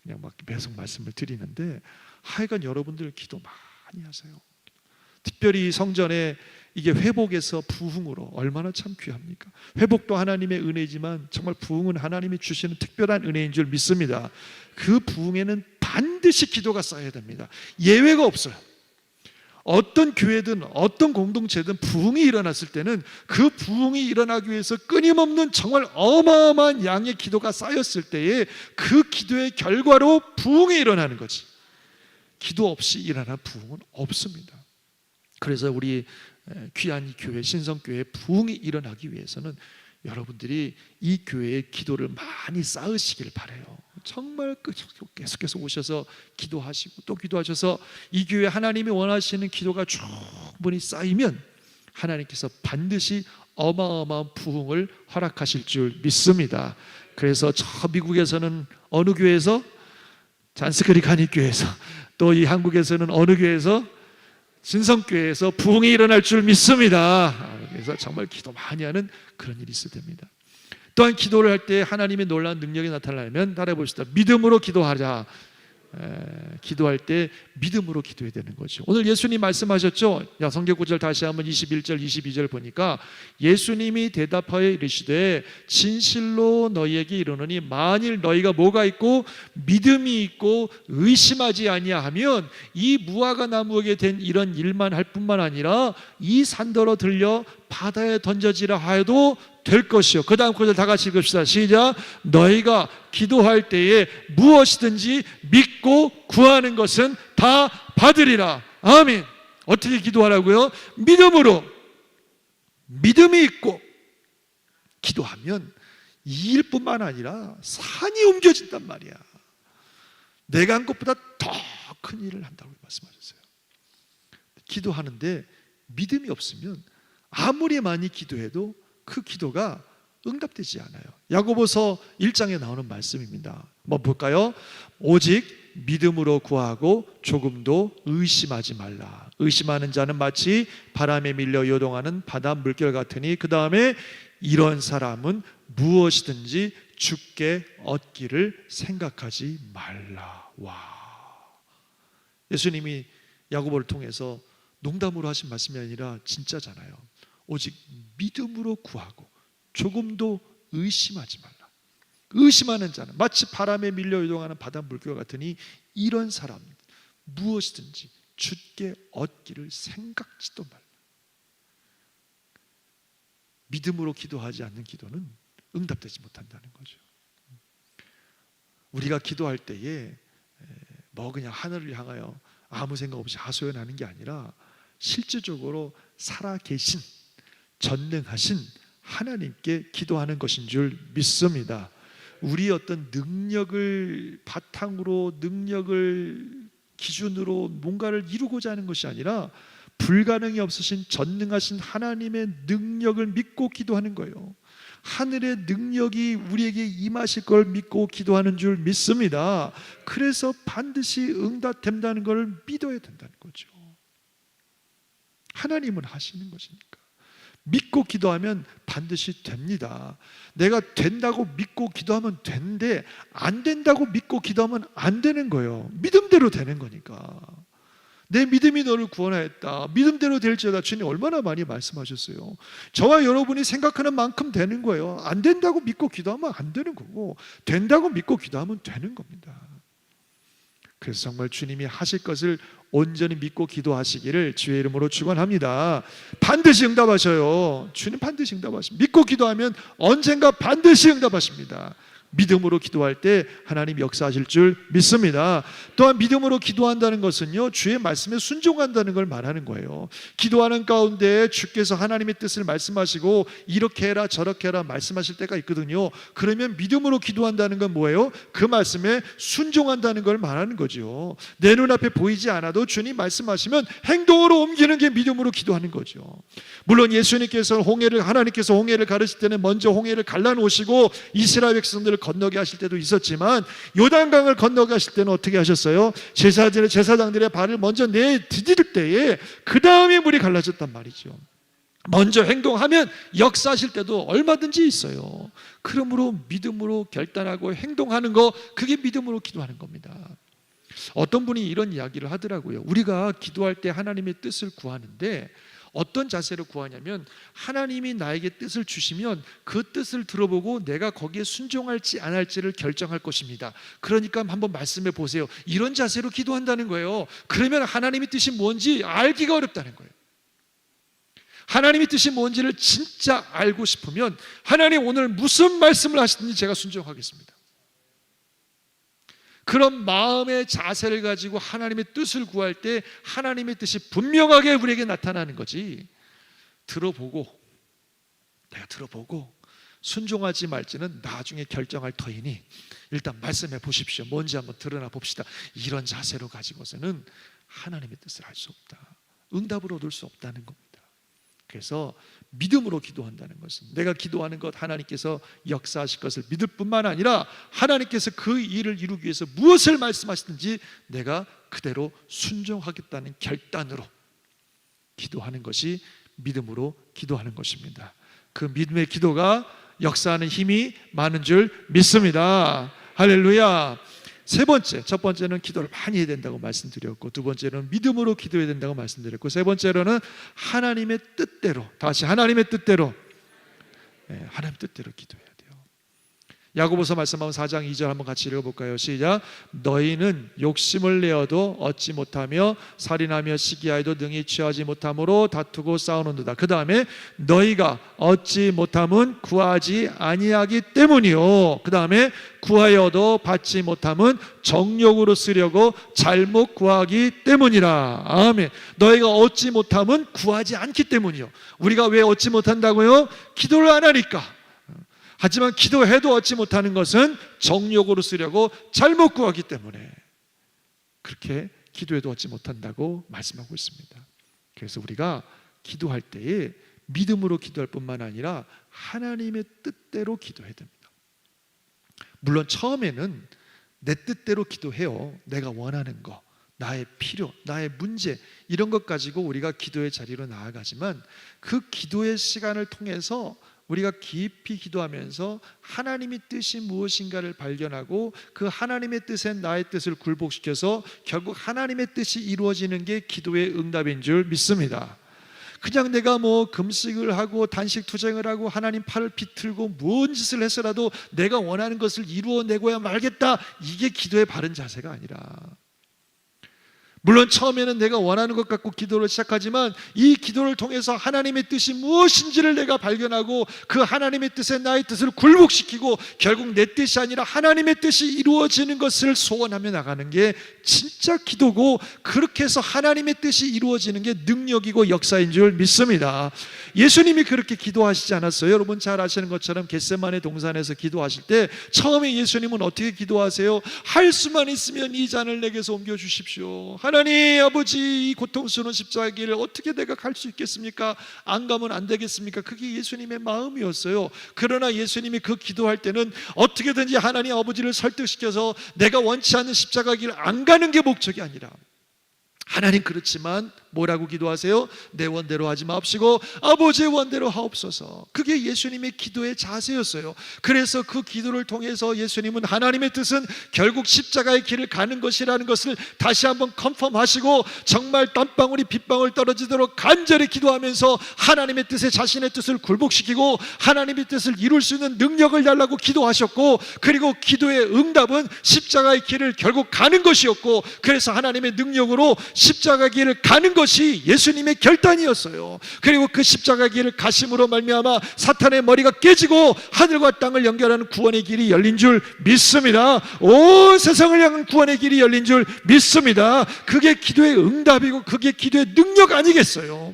그냥 막 계속 말씀을 드리는데, 하여간 여러분들 기도 많이 하세요. 특별히 성전에 이게 회복에서 부흥으로 얼마나 참 귀합니까? 회복도 하나님의 은혜지만 정말 부흥은 하나님이 주시는 특별한 은혜인 줄 믿습니다. 그 부흥에는 반드시 기도가 쌓여야 됩니다. 예외가 없어요. 어떤 교회든 어떤 공동체든 부흥이 일어났을 때는 그 부흥이 일어나기 위해서 끊임없는 정말 어마어마한 양의 기도가 쌓였을 때에 그 기도의 결과로 부흥이 일어나는 거지. 기도 없이 일어나는 부흥은 없습니다. 그래서 우리 귀한 이 교회, 신성교회 부흥이 일어나기 위해서는 여러분들이 이 교회에 기도를 많이 쌓으시길 바라요. 정말 계속해서 오셔서 기도하시고 또 기도하셔서 이 교회 하나님이 원하시는 기도가 충분히 쌓이면 하나님께서 반드시 어마어마한 부흥을 허락하실 줄 믿습니다. 그래서 저 미국에서는 어느 교회에서, 잔스크릭 한인교회에서, 또 이 한국에서는 어느 교회에서, 신성교회에서 부흥이 일어날 줄 믿습니다. 그래서 정말 기도 많이 하는 그런 일이 있어야 됩니다. 또한 기도를 할 때 하나님의 놀라운 능력이 나타나려면 따라해 봅시다. 믿음으로 기도하자. 기도할 때 믿음으로 기도해야 되는 거죠. 오늘 예수님 말씀하셨죠. 성경 구절 다시 한번 21절 22절 보니까 예수님이 대답하여 이르시되 진실로 너희에게 이르노니 만일 너희가 뭐가 있고 믿음이 있고 의심하지 아니하면 이 무화과 나무에게 된 이런 일만 할 뿐만 아니라 이 산더러 들려 바다에 던져지라 하여도 될 것이요. 그 다음 구절 다 같이 읽읍시다. 시작. 너희가 기도할 때에 무엇이든지 믿고 구하는 것은 다 받으리라. 아멘. 어떻게 기도하라고요? 믿음으로. 믿음이 있고 기도하면 이 일뿐만 아니라 산이 옮겨진단 말이야. 내가 한 것보다 더 큰 일을 한다고 말씀하셨어요. 기도하는데 믿음이 없으면 아무리 많이 기도해도 그 기도가 응답되지 않아요. 야고보서 1장에 나오는 말씀입니다. 뭐 볼까요? 오직 믿음으로 구하고 조금도 의심하지 말라. 의심하는 자는 마치 바람에 밀려 요동하는 바다 물결 같으니 그 다음에 이런 사람은 무엇이든지 주께 얻기를 생각하지 말라. 와, 예수님이 야고보를 통해서 농담으로 하신 말씀이 아니라 진짜잖아요. 오직 믿음으로 구하고 조금도 의심하지 말라. 의심하는 자는 마치 바람에 밀려 요동하는 바다 물결 같으니 이런 사람 무엇이든지 주께 얻기를 생각지도 말라. 믿음으로 기도하지 않는 기도는 응답되지 못한다는 거죠. 우리가 기도할 때에 뭐 그냥 하늘을 향하여 아무 생각 없이 하소연하는 게 아니라 실질적으로 살아계신 전능하신 하나님께 기도하는 것인 줄 믿습니다. 우리 어떤 능력을 바탕으로, 능력을 기준으로 뭔가를 이루고자 하는 것이 아니라 불가능이 없으신 전능하신 하나님의 능력을 믿고 기도하는 거예요. 하늘의 능력이 우리에게 임하실 걸 믿고 기도하는 줄 믿습니다. 그래서 반드시 응답된다는 걸 믿어야 된다는 거죠. 하나님은 하시는 것이니까 믿고 기도하면 반드시 됩니다. 내가 된다고 믿고 기도하면 되는데 안 된다고 믿고 기도하면 안 되는 거예요. 믿음대로 되는 거니까. 내 믿음이 너를 구원하였다. 믿음대로 될지어다. 주님 얼마나 많이 말씀하셨어요. 저와 여러분이 생각하는 만큼 되는 거예요. 안 된다고 믿고 기도하면 안 되는 거고 된다고 믿고 기도하면 되는 겁니다. 그래서 정말 주님이 하실 것을 온전히 믿고 기도하시기를 주의 이름으로 축원합니다. 반드시 응답하셔요. 주님 반드시 응답하십니다. 믿고 기도하면 언젠가 반드시 응답하십니다. 믿음으로 기도할 때 하나님 역사하실 줄 믿습니다. 또한 믿음으로 기도한다는 것은요, 주의 말씀에 순종한다는 걸 말하는 거예요. 기도하는 가운데 주께서 하나님의 뜻을 말씀하시고 이렇게 해라 저렇게 해라 말씀하실 때가 있거든요. 그러면 믿음으로 기도한다는 건 뭐예요? 그 말씀에 순종한다는 걸 말하는 거죠. 내 눈앞에 보이지 않아도 주님 말씀하시면 행동으로 옮기는 게 믿음으로 기도하는 거죠. 물론 예수님께서 하나님께서 홍해를 가르칠 때는 먼저 홍해를 갈라놓으시고 이스라엘 백성들을 건너게 하실 때도 있었지만 요단강을 건너게 하실 때는 어떻게 하셨어요? 제사장들의 발을 먼저 내디딜 때에 그 다음에 물이 갈라졌단 말이죠. 먼저 행동하면 역사하실 때도 얼마든지 있어요. 그러므로 믿음으로 결단하고 행동하는 거, 그게 믿음으로 기도하는 겁니다. 어떤 분이 이런 이야기를 하더라고요. 우리가 기도할 때 하나님의 뜻을 구하는데 어떤 자세로 구하냐면 하나님이 나에게 뜻을 주시면 그 뜻을 들어보고 내가 거기에 순종할지 안 할지를 결정할 것입니다. 그러니까 한번 말씀해 보세요. 이런 자세로 기도한다는 거예요. 그러면 하나님의 뜻이 뭔지 알기가 어렵다는 거예요. 하나님의 뜻이 뭔지를 진짜 알고 싶으면 하나님 오늘 무슨 말씀을 하시든지 제가 순종하겠습니다. 그런 마음의 자세를 가지고 하나님의 뜻을 구할 때 하나님의 뜻이 분명하게 우리에게 나타나는 거지, 내가 들어보고 순종하지 말지는 나중에 결정할 터이니 일단 말씀해 보십시오. 뭔지 한번 드러나 봅시다. 이런 자세로 가지고서는 하나님의 뜻을 알 수 없다. 응답을 얻을 수 없다는 겁니다. 그래서 믿음으로 기도한다는 것은 내가 기도하는 것 하나님께서 역사하실 것을 믿을 뿐만 아니라 하나님께서 그 일을 이루기 위해서 무엇을 말씀하시든지 내가 그대로 순종하겠다는 결단으로 기도하는 것이 믿음으로 기도하는 것입니다. 그 믿음의 기도가 역사하는 힘이 많은 줄 믿습니다. 할렐루야. 세 번째, 첫 번째는 기도를 많이 해야 된다고 말씀드렸고, 두 번째는 믿음으로 기도해야 된다고 말씀드렸고, 세 번째로는 하나님의 뜻대로, 다시 하나님의 뜻대로, 하나님 뜻대로 기도해야 돼요. 야고보서 말씀하면 4장 2절 한번 같이 읽어볼까요? 시작. 너희는 욕심을 내어도 얻지 못하며 살인하며 시기하여도 능히 취하지 못함으로 다투고 싸우는도다. 그 다음에 너희가 얻지 못함은 구하지 아니하기 때문이요. 그 다음에 구하여도 받지 못함은 정욕으로 쓰려고 잘못 구하기 때문이라. 아멘. 너희가 얻지 못함은 구하지 않기 때문이요. 우리가 왜 얻지 못한다고요? 기도를 안 하니까. 하지만 기도해도 얻지 못하는 것은 정욕으로 쓰려고 잘못 구하기 때문에 그렇게 기도해도 얻지 못한다고 말씀하고 있습니다. 그래서 우리가 기도할 때에 믿음으로 기도할 뿐만 아니라 하나님의 뜻대로 기도해야 됩니다. 물론 처음에는 내 뜻대로 기도해요. 내가 원하는 거, 나의 필요, 나의 문제 이런 것 가지고 우리가 기도의 자리로 나아가지만 그 기도의 시간을 통해서 우리가 깊이 기도하면서 하나님의 뜻이 무엇인가를 발견하고 그 하나님의 뜻에 나의 뜻을 굴복시켜서 결국 하나님의 뜻이 이루어지는 게 기도의 응답인 줄 믿습니다. 그냥 내가 금식을 하고 단식 투쟁을 하고 하나님 팔을 비틀고 뭔 짓을 해서라도 내가 원하는 것을 이루어내고야 말겠다, 이게 기도의 바른 자세가 아니라, 물론 처음에는 내가 원하는 것 갖고 기도를 시작하지만 이 기도를 통해서 하나님의 뜻이 무엇인지를 내가 발견하고 그 하나님의 뜻에 나의 뜻을 굴복시키고 결국 내 뜻이 아니라 하나님의 뜻이 이루어지는 것을 소원하며 나가는 게 진짜 기도고, 그렇게 해서 하나님의 뜻이 이루어지는 게 능력이고 역사인 줄 믿습니다. 예수님이 그렇게 기도하시지 않았어요? 여러분 잘 아시는 것처럼 겟세마네 동산에서 기도하실 때 처음에 예수님은 어떻게 기도하세요? 할 수만 있으면 이 잔을 내게서 옮겨주십시오. 하나님 아버지, 이 고통스러운 십자가의 길을 어떻게 내가 갈 수 있겠습니까? 안 가면 안 되겠습니까? 그게 예수님의 마음이었어요. 그러나 예수님이 그 기도할 때는 어떻게든지 하나님 아버지를 설득시켜서 내가 원치 않는 십자가 길을 안 가는 게 목적이 아니라, 하나님 그렇지만 뭐라고 기도하세요? 내 원대로 하지 마옵시고 아버지의 원대로 하옵소서. 그게 예수님의 기도의 자세였어요. 그래서 그 기도를 통해서 예수님은 하나님의 뜻은 결국 십자가의 길을 가는 것이라는 것을 다시 한번 컨펌하시고 정말 땀방울이 빗방울 떨어지도록 간절히 기도하면서 하나님의 뜻에 자신의 뜻을 굴복시키고 하나님의 뜻을 이룰 수 있는 능력을 달라고 기도하셨고, 그리고 기도의 응답은 십자가의 길을 결국 가는 것이었고, 그래서 하나님의 능력으로 십자가의 길을 가는 것이 예수님의 결단이었어요. 그리고 그 십자가 길을 가심으로 말미암아 사탄의 머리가 깨지고 하늘과 땅을 연결하는 구원의 길이 열린 줄 믿습니다. 온 세상을 향한 구원의 길이 열린 줄 믿습니다. 그게 기도의 응답이고 그게 기도의 능력 아니겠어요?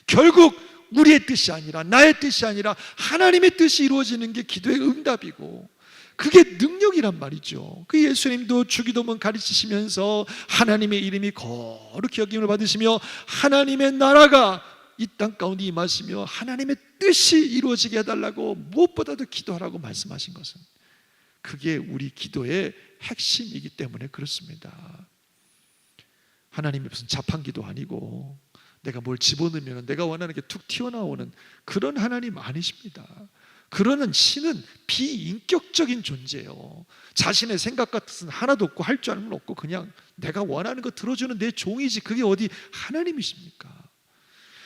결국 우리의 뜻이 아니라, 나의 뜻이 아니라 하나님의 뜻이 이루어지는 게 기도의 응답이고 그게 능력이란 말이죠. 그 예수님도 주기도문 가르치시면서 하나님의 이름이 거룩히 여김을 받으시며 하나님의 나라가 이 땅 가운데 임하시며 하나님의 뜻이 이루어지게 해달라고 무엇보다도 기도하라고 말씀하신 것은 그게 우리 기도의 핵심이기 때문에 그렇습니다. 하나님이 무슨 자판기도 아니고 내가 뭘 집어넣으면 내가 원하는 게 툭 튀어나오는 그런 하나님 아니십니다. 그러는 신은 비인격적인 존재예요. 자신의 생각 같은 하나도 없고 할 줄 아는 건 없고 그냥 내가 원하는 거 들어주는 내 종이지, 그게 어디 하나님이십니까?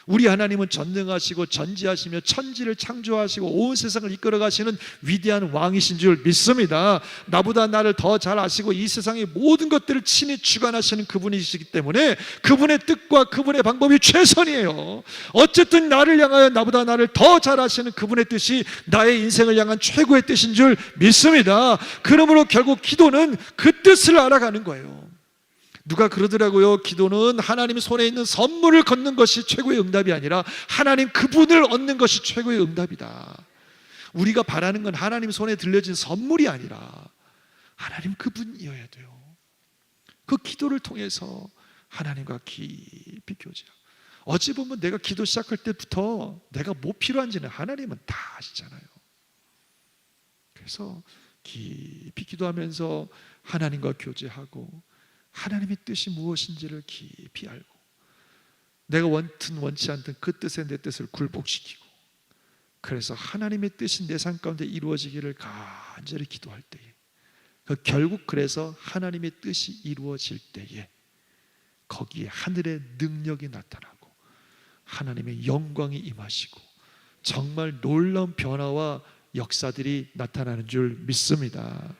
우리 하나님은 전능하시고 전지하시며 천지를 창조하시고 온 세상을 이끌어 가시는 위대한 왕이신 줄 믿습니다. 나보다 나를 더 잘 아시고 이 세상의 모든 것들을 친히 주관하시는 그분이시기 때문에 그분의 뜻과 그분의 방법이 최선이에요. 어쨌든 나를 향하여 나보다 나를 더 잘 아시는 그분의 뜻이 나의 인생을 향한 최고의 뜻인 줄 믿습니다. 그러므로 결국 기도는 그 뜻을 알아가는 거예요. 누가 그러더라고요. 기도는 하나님 손에 있는 선물을 걷는 것이 최고의 응답이 아니라 하나님 그분을 얻는 것이 최고의 응답이다. 우리가 바라는 건 하나님 손에 들려진 선물이 아니라 하나님 그분이어야 돼요. 그 기도를 통해서 하나님과 깊이 교제하고, 어찌 보면 내가 기도 시작할 때부터 내가 뭐 필요한지는 하나님은 다 아시잖아요. 그래서 깊이 기도하면서 하나님과 교제하고 하나님의 뜻이 무엇인지를 깊이 알고 내가 원든 원치 않든 그 뜻에 내 뜻을 굴복시키고, 그래서 하나님의 뜻이 내 삶 가운데 이루어지기를 간절히 기도할 때에 결국 그래서 하나님의 뜻이 이루어질 때에 거기에 하늘의 능력이 나타나고 하나님의 영광이 임하시고 정말 놀라운 변화와 역사들이 나타나는 줄 믿습니다.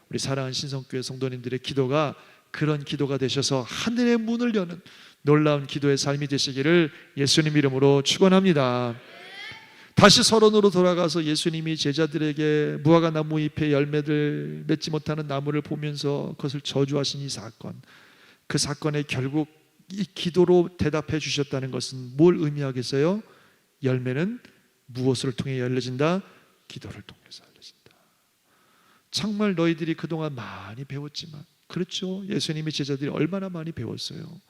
우리 사랑하는 신성교회 성도님들의 기도가 그런 기도가 되셔서 하늘의 문을 여는 놀라운 기도의 삶이 되시기를 예수님 이름으로 축원합니다. 다시 서론으로 돌아가서 예수님이 제자들에게 무화과 나무 잎에 열매를 맺지 못하는 나무를 보면서 그것을 저주하신 이 사건, 그 사건에 결국 이 기도로 대답해 주셨다는 것은 뭘 의미하겠어요? 열매는 무엇을 통해 열려진다? 기도를 통해서 열려진다. 정말 너희들이 그동안 많이 배웠지만, 그렇죠, 예수님의 제자들이 얼마나 많이 배웠어요.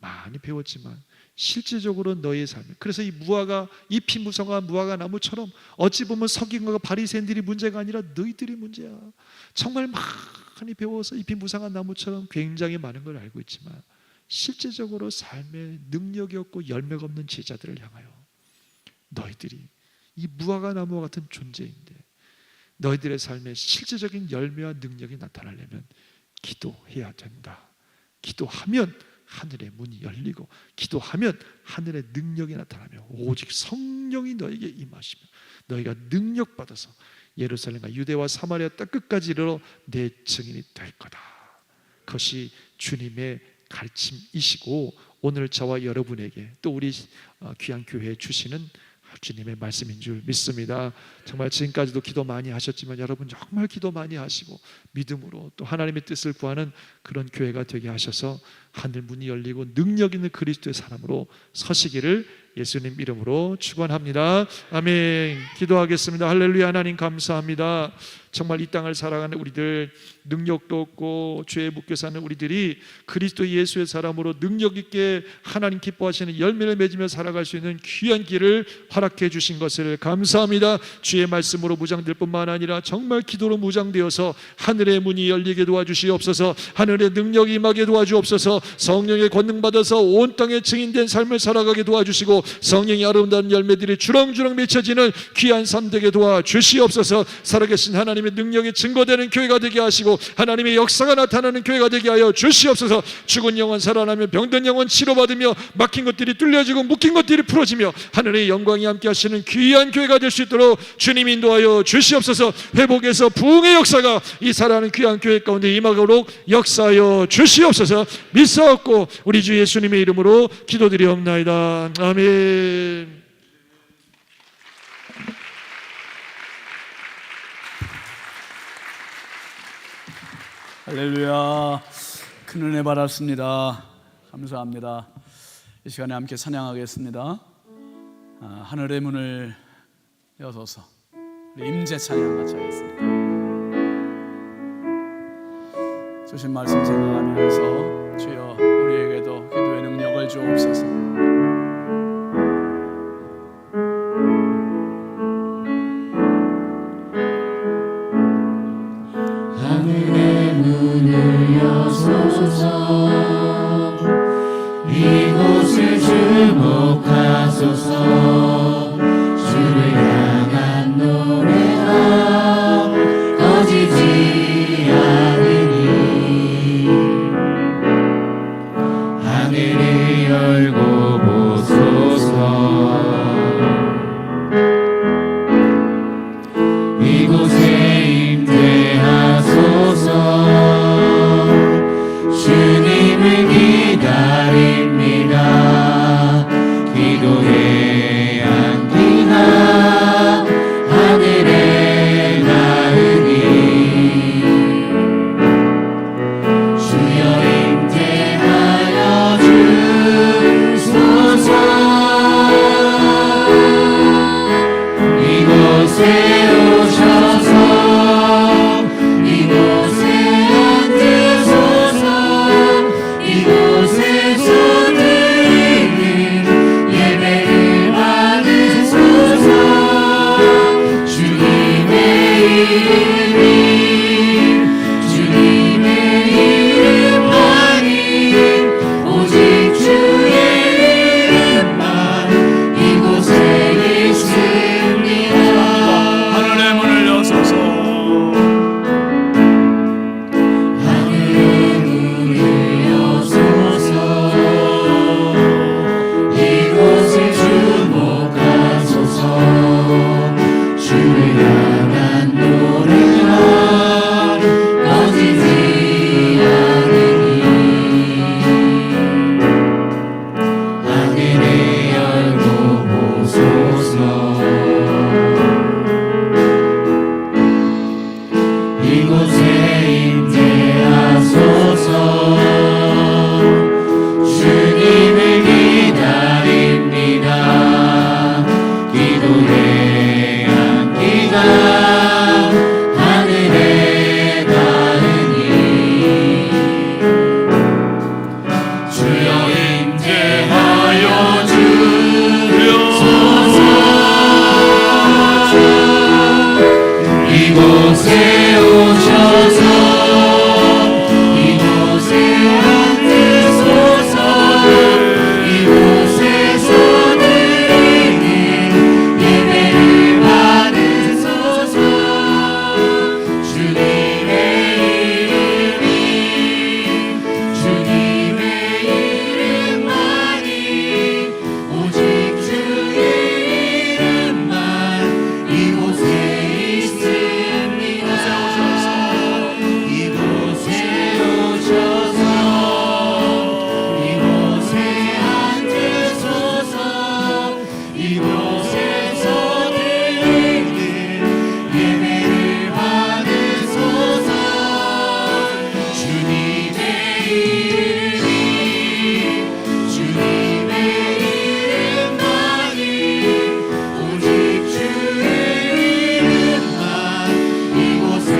많이 배웠지만 실제적으로 너희의 삶, 그래서 이 무화과 잎이 무성한 무화과 나무처럼 어찌 보면 서기관과 바리새인들이 문제가 아니라 너희들이 문제야. 정말 많이 배워서 잎이 무성한 나무처럼 굉장히 많은 걸 알고 있지만 실제적으로 삶에 능력이 없고 열매가 없는 제자들을 향하여 너희들이 이 무화과 나무와 같은 존재인데 너희들의 삶에 실제적인 열매와 능력이 나타나려면 기도해야 된다. 기도하면 하늘의 문이 열리고, 기도하면 하늘의 능력이 나타나며 오직 성령이 너에게 임하시며 너희가 능력받아서 예루살렘과 유대와 사마리아 땅 끝까지 이르러 내 증인이 될 거다. 그것이 주님의 가르침이시고 오늘 저와 여러분에게 또 우리 귀한 교회에 주시는 주님의 말씀인 줄 믿습니다. 정말 지금까지도 기도 많이 하셨지만 여러분 정말 기도 많이 하시고 믿음으로 또 하나님의 뜻을 구하는 그런 교회가 되게 하셔서 하늘 문이 열리고 능력 있는 그리스도의 사람으로 서시기를 예수님 이름으로 축원합니다. 아멘. 기도하겠습니다. 할렐루야. 하나님 감사합니다. 정말 이 땅을 살아가는 우리들, 능력도 없고 죄에 묶여 사는 우리들이 그리스도 예수의 사람으로 능력 있게 하나님 기뻐하시는 열매를 맺으며 살아갈 수 있는 귀한 길을 허락해 주신 것을 감사합니다. 주의 말씀으로 무장될 뿐만 아니라 정말 기도로 무장되어서 하늘의 문이 열리게 도와주시옵소서. 하늘의 능력이 임하게 도와주옵소서. 성령의 권능 받아서 온 땅에 증인된 삶을 살아가게 도와주시고 성령의 아름다운 열매들이 주렁주렁 맺혀지는 귀한 삶 되게 도와주시옵소서. 살아계신 하나님의 능력이 증거되는 교회가 되게 하시고 하나님의 역사가 나타나는 교회가 되게 하여 주시옵소서. 죽은 영혼 살아나며 병든 영혼 치료받으며 막힌 것들이 뚫려지고 묶인 것들이 풀어지며 하늘의 영광이 함께 하시는 귀한 교회가 될 수 있도록 주님 인도하여 주시옵소서. 회복에서 부흥의 역사가 이 살아가는 귀한 교회 가운데 임하도록 역사하여 주시옵소서. 믿사옵고 우리 주 예수님의 이름으로 기도드리옵나이다. 아멘. 할렐루야. 큰 은혜 받았습니다. 감사합니다. 이 시간에 함께 찬양하겠습니다. 하늘의 문을 여서서 우리 임재 찬양 같이 하겠습니다. 주신 말씀 생각하면서 주여 우리에게도 기도의 능력을 주옵소서. 하늘의 문을 여소서. 이곳을 주목하소서. 주를 향한 노래 이곳에 오셔서 이곳에 앉으소서 이곳에서 드리는 예배를 받으소서 주님의 이름이 주님의 이름만이 오직 주의 이름만 이곳에 있습니다 이곳에 오셔서 이곳에 앉으소서 이곳에서 드리는 예배를 받으소서 주님의 이름이 주님의 이름만이 오직 주의 이름만 이곳에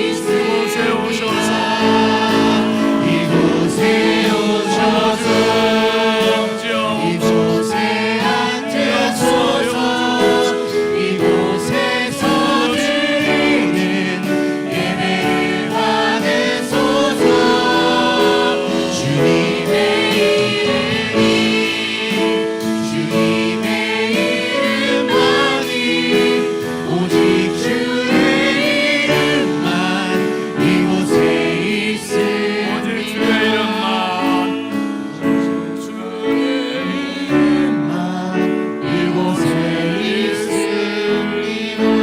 있으소서 이곳에 오셔서 이곳에 앉으소서 이곳에서 드리는 예배를 받으소서 주님의 이름이 주님의 이름만이 오직 주의 이름만 이곳에 있으니 오직 주의 이름만 이곳에 있습니다.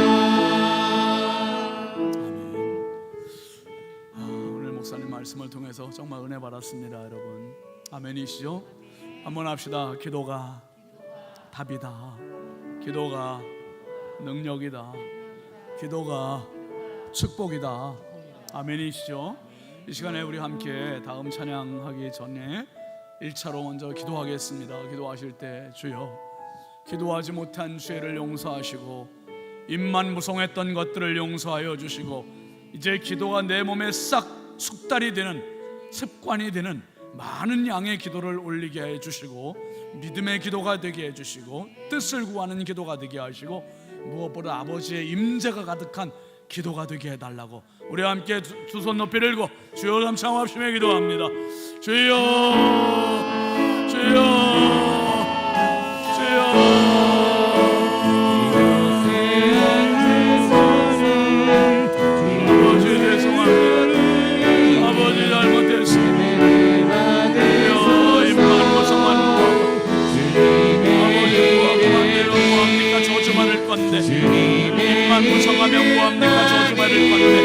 오늘 목사님 말씀을 통해서 정말 은혜 받았습니다, 여러분. 아멘이시죠? 한번 합시다. 기도가 답이다. 기도가 능력이다. 기도가 축복이다. 아멘이시죠? 이 시간에 우리 함께 다음 찬양하기 전에 1차로 먼저 기도하겠습니다. 기도하실 때 주여 기도하지 못한 죄를 용서하시고 입만 무성했던 것들을 용서하여 주시고 이제 기도가 내 몸에 싹 숙달이 되는 습관이 되는 많은 양의 기도를 올리게 해 주시고 믿음의 기도가 되게 해 주시고 뜻을 구하는 기도가 되게 하시고 무엇보다 아버지의 임재가 가득한 기도가 되게 해달라고 우리 함께 두 손 높이 들고 주여 감사합시며 기도합니다. 주여 주여 주여 입만 무성하면 뭐합니까? 저주받을 건데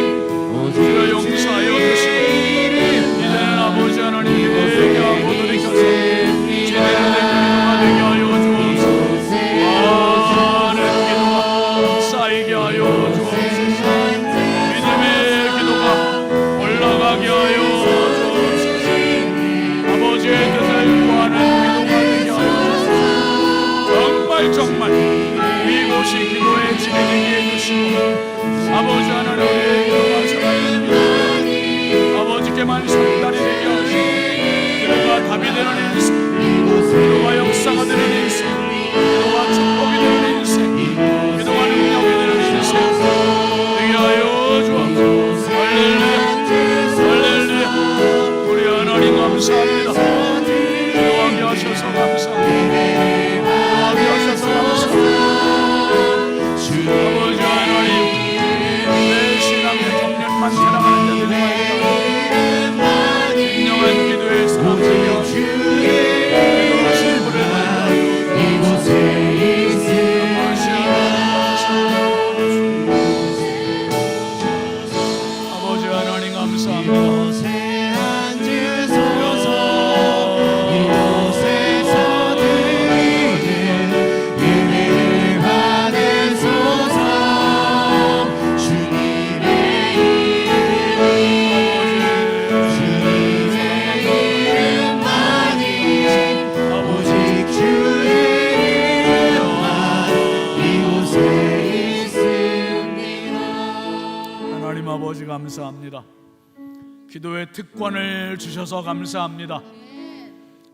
주여 용서하여 주시고 이제는 아버지 하나님 예배하게 하고 돌이켜서 제대로 된 기도가 되게 하여 주옵소서. 많은 기도가 쌓이게 하여 주옵소서. 믿음의 기도가 올라가게 하여 주옵소서. 아버지의 뜻을 구하는 기도가 되게 하여 주옵소서. 정말 이곳이 기도의 집이 되게 해주시고 아버지 하나님 우리의 기도가 살아있는 기도 아버지께만 손달이 되게 하시고 기도가 답이 되는 인생 기도가 역사가 되는 인생 기도가 축복이 되는 인생 기도가 능력이 되는 인생 되게 하여 주옵소서. 할렐루야 할렐루야. 우리 하나님 감사합니다. 기도하게 하셔서 감사합니다. 기도하게 하셔서 감사합니다. 아버지 하나님 내 신앙의 경륜만 살아가는 자들이 되게 인정한 기도의 사람 되게 하시고 기도하신 분을 이곳에 있습니다. 아버지 하나님 감사합니다. 이곳에 앉으소서 이곳에서 드리는 예배를 받으소서 주님의 이름만이 오직 주의 이름만 이곳에 있습니다. 하나님 아버지 감사합니다. 기도의 특권을 주셔서 감사합니다.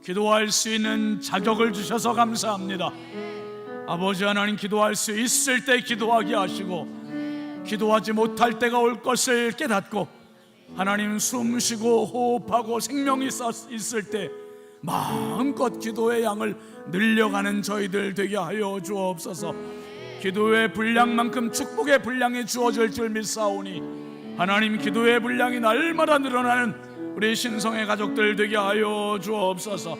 기도할 수 있는 자격을 주셔서 감사합니다. 아버지 하나님 기도할 수 있을 때 기도하게 하시고 기도하지 못할 때가 올 것을 깨닫고 하나님 숨쉬고 호흡하고 생명이 있을 때 마음껏 기도의 양을 늘려가는 저희들 되게 하여 주옵소서. 기도의 분량만큼 축복의 분량이 주어질 줄 믿사오니 하나님 기도의 분량이 날마다 늘어나는 우리 신성의 가족들 되게 하여 주옵소서.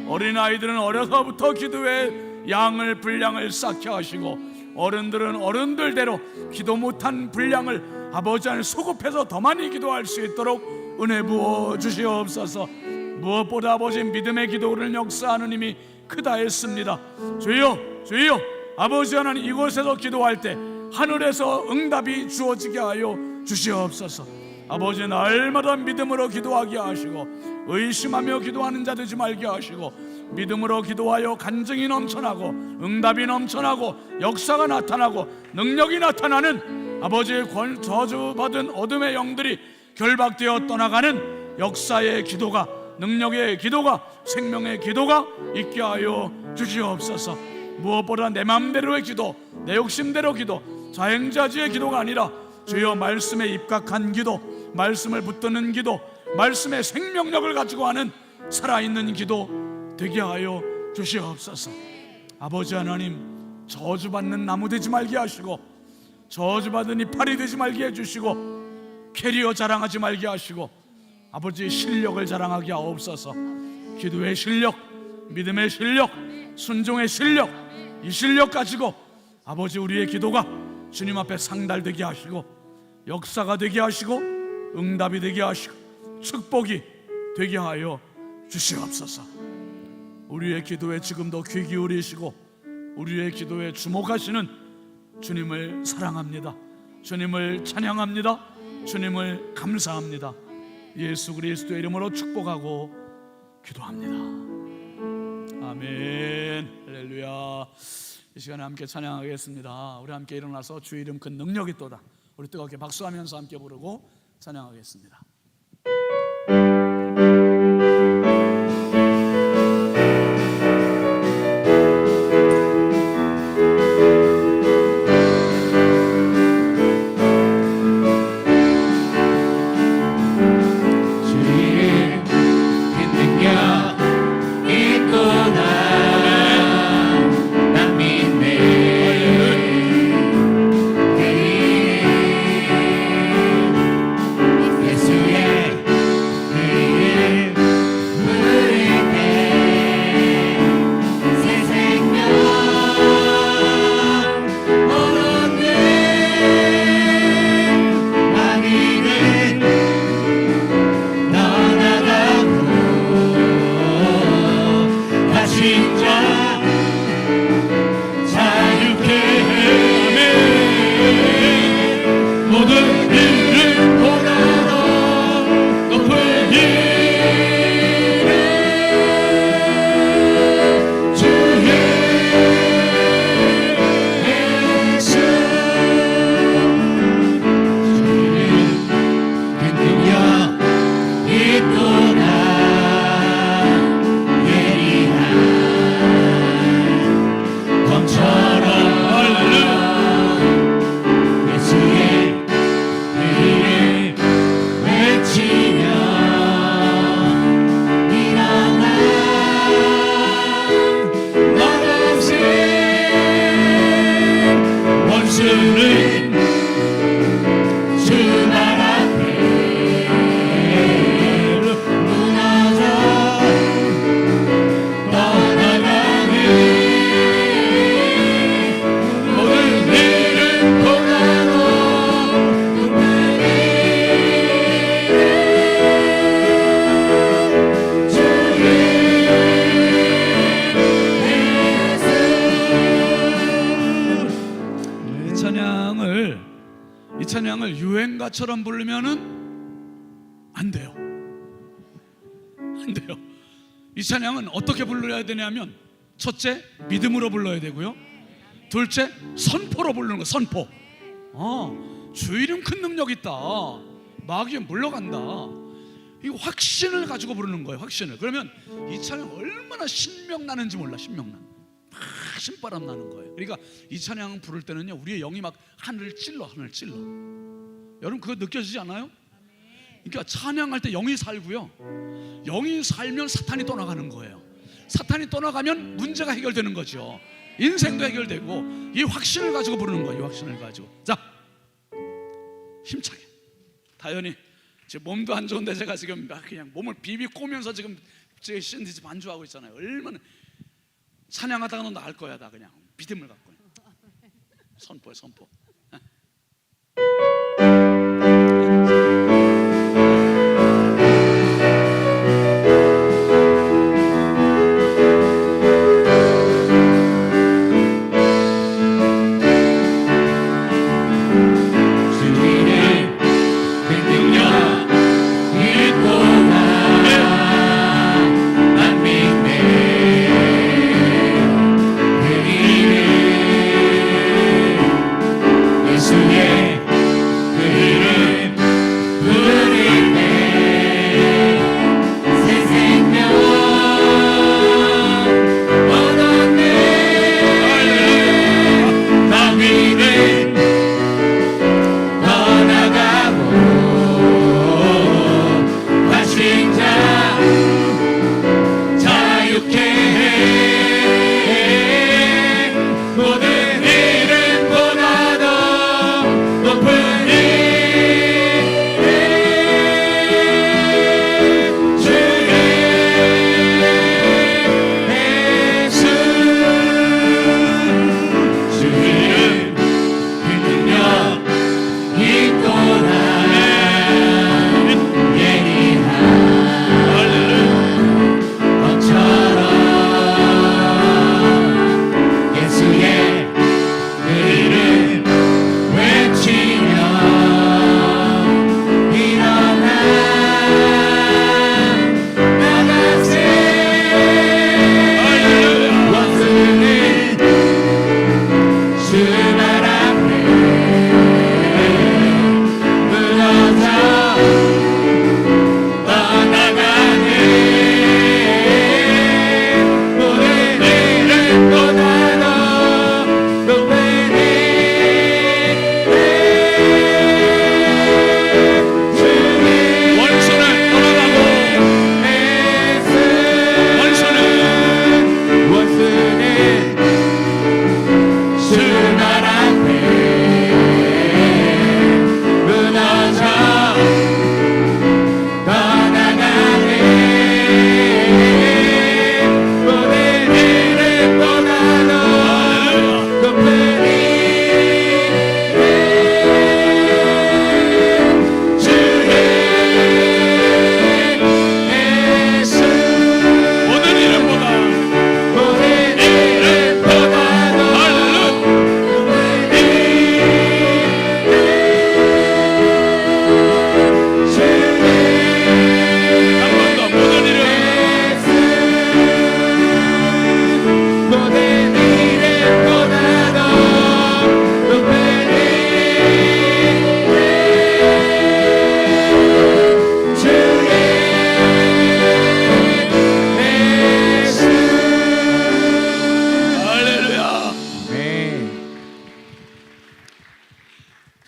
어린아이들은 어려서부터 기도의 양을 분량을 쌓게 하시고 어른들은 어른들대로 기도 못한 분량을 아버지 안에 소급해서 더 많이 기도할 수 있도록 은혜 부어 주시옵소서. 무엇보다 아버지 믿음의 기도를 역사하는 힘이 크다 했습니다. 주여 주여 아버지 하나님 이곳에서 기도할 때 하늘에서 응답이 주어지게 하여 주시옵소서. 아버지 날마다 믿음으로 기도하게 하시고 의심하며 기도하는 자 되지 말게 하시고 믿음으로 기도하여 간증이 넘쳐나고 응답이 넘쳐나고 역사가 나타나고 능력이 나타나는 아버지의 저주받은 어둠의 영들이 결박되어 떠나가는 역사의 기도가 능력의 기도가 생명의 기도가 있게 하여 주시옵소서. 무엇보다 내 마음대로의 기도 내 욕심대로 기도 자행자지의 기도가 아니라 주여 말씀에 입각한 기도 말씀을 붙드는 기도 말씀의 생명력을 가지고 하는 살아있는 기도 되게 하여 주시옵소서. 아버지 하나님 저주받는 나무 되지 말게 하시고 저주받은 이파리 되지 말게 해주시고 캐리어 자랑하지 말게 하시고 아버지의 실력을 자랑하게 하옵소서. 기도의 실력 믿음의 실력 순종의 실력 이 실력 가지고 아버지 우리의 기도가 주님 앞에 상달되게 하시고 역사가 되게 하시고 응답이 되게 하시고 축복이 되게 하여 주시옵소서. 우리의 기도에 지금도 귀 기울이시고 우리의 기도에 주목하시는 주님을 사랑합니다. 주님을 찬양합니다. 주님을 감사합니다. 예수 그리스도의 이름으로 축복하고 기도합니다. 아멘. 할렐루야. 이 시간에 함께 찬양하겠습니다. 우리 함께 일어나서 주의 이름 큰 능력이 또다 우리 뜨겁게 박수하면서 함께 부르고 찬양하겠습니다. 이 찬양을 유행가처럼 부르면은 안 돼요. 안 돼요. 이 찬양은 어떻게 불러야 되냐면 첫째 믿음으로 불러야 되고요. 둘째 선포로 부르는 거. 선포. 주 이름 큰 능력 있다. 마귀에 물러간다. 이 확신을 가지고 부르는 거예요. 확신을. 그러면 이 찬양 얼마나 신명 나는지 몰라. 신명 나. 신바람 나는 거예요. 그러니까 이 찬양 부를 때는요, 우리의 영이 막 하늘을 찔러. 여러분 그거 느껴지지 않아요? 그러니까 찬양할 때 영이 살고요, 영이 살면 사탄이 떠나가는 거예요. 사탄이 떠나가면 문제가 해결되는 거죠. 인생도 해결되고, 이 확신을 가지고 부르는 거예요. 이 확신을 가지고. 자, 힘차게. 다현이 제 몸도 안 좋은데 제가 지금 그냥 몸을 비비 꼬면서 지금 제 샌드위치 반주하고 있잖아요. 얼마나 찬양하다가 너 나을 거야. 다 그냥 믿음을 갖고 선포해, 선포.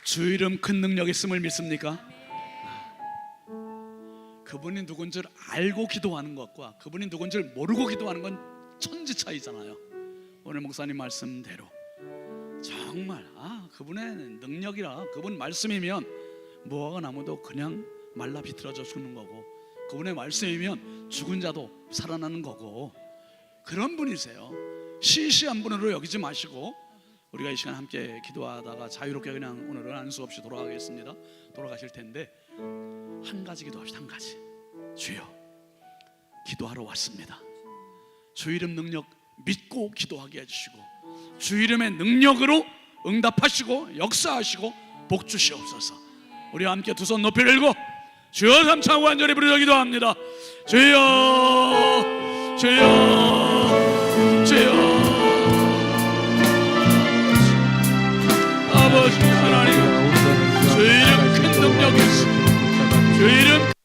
주 이름 큰 능력 있음을 믿습니까? 그분이 누군지 알고 기도하는 것과 그분이 누군지 모르고 기도하는 건 천지 차이잖아요. 오늘 목사님 말씀대로 정말 그분의 능력이라, 그분 말씀이면 무화과 나무도 그냥 말라 비틀어져 죽는 거고, 그분의 말씀이면 죽은 자도 살아나는 거고, 그런 분이세요. 시시한 분으로 여기지 마시고 우리가 이 시간 함께 기도하다가 자유롭게 그냥 오늘은 안수 없이 돌아가겠습니다. 돌아가실 텐데 한 가지 기도합시다. 한 가지. 주여, 기도하러 왔습니다. 주 이름 능력 믿고 기도하게 해주시고, 주 이름의 능력으로 응답하시고 역사하시고 복 주시옵소서. 우리 함께 두 손 높이 들고 주여 삼창 완전히 부르짖어 기도합니다. 주여, 주여, 주여. 아버지 하나님, 주 이름 큰 능력이 있습니다. 주 이름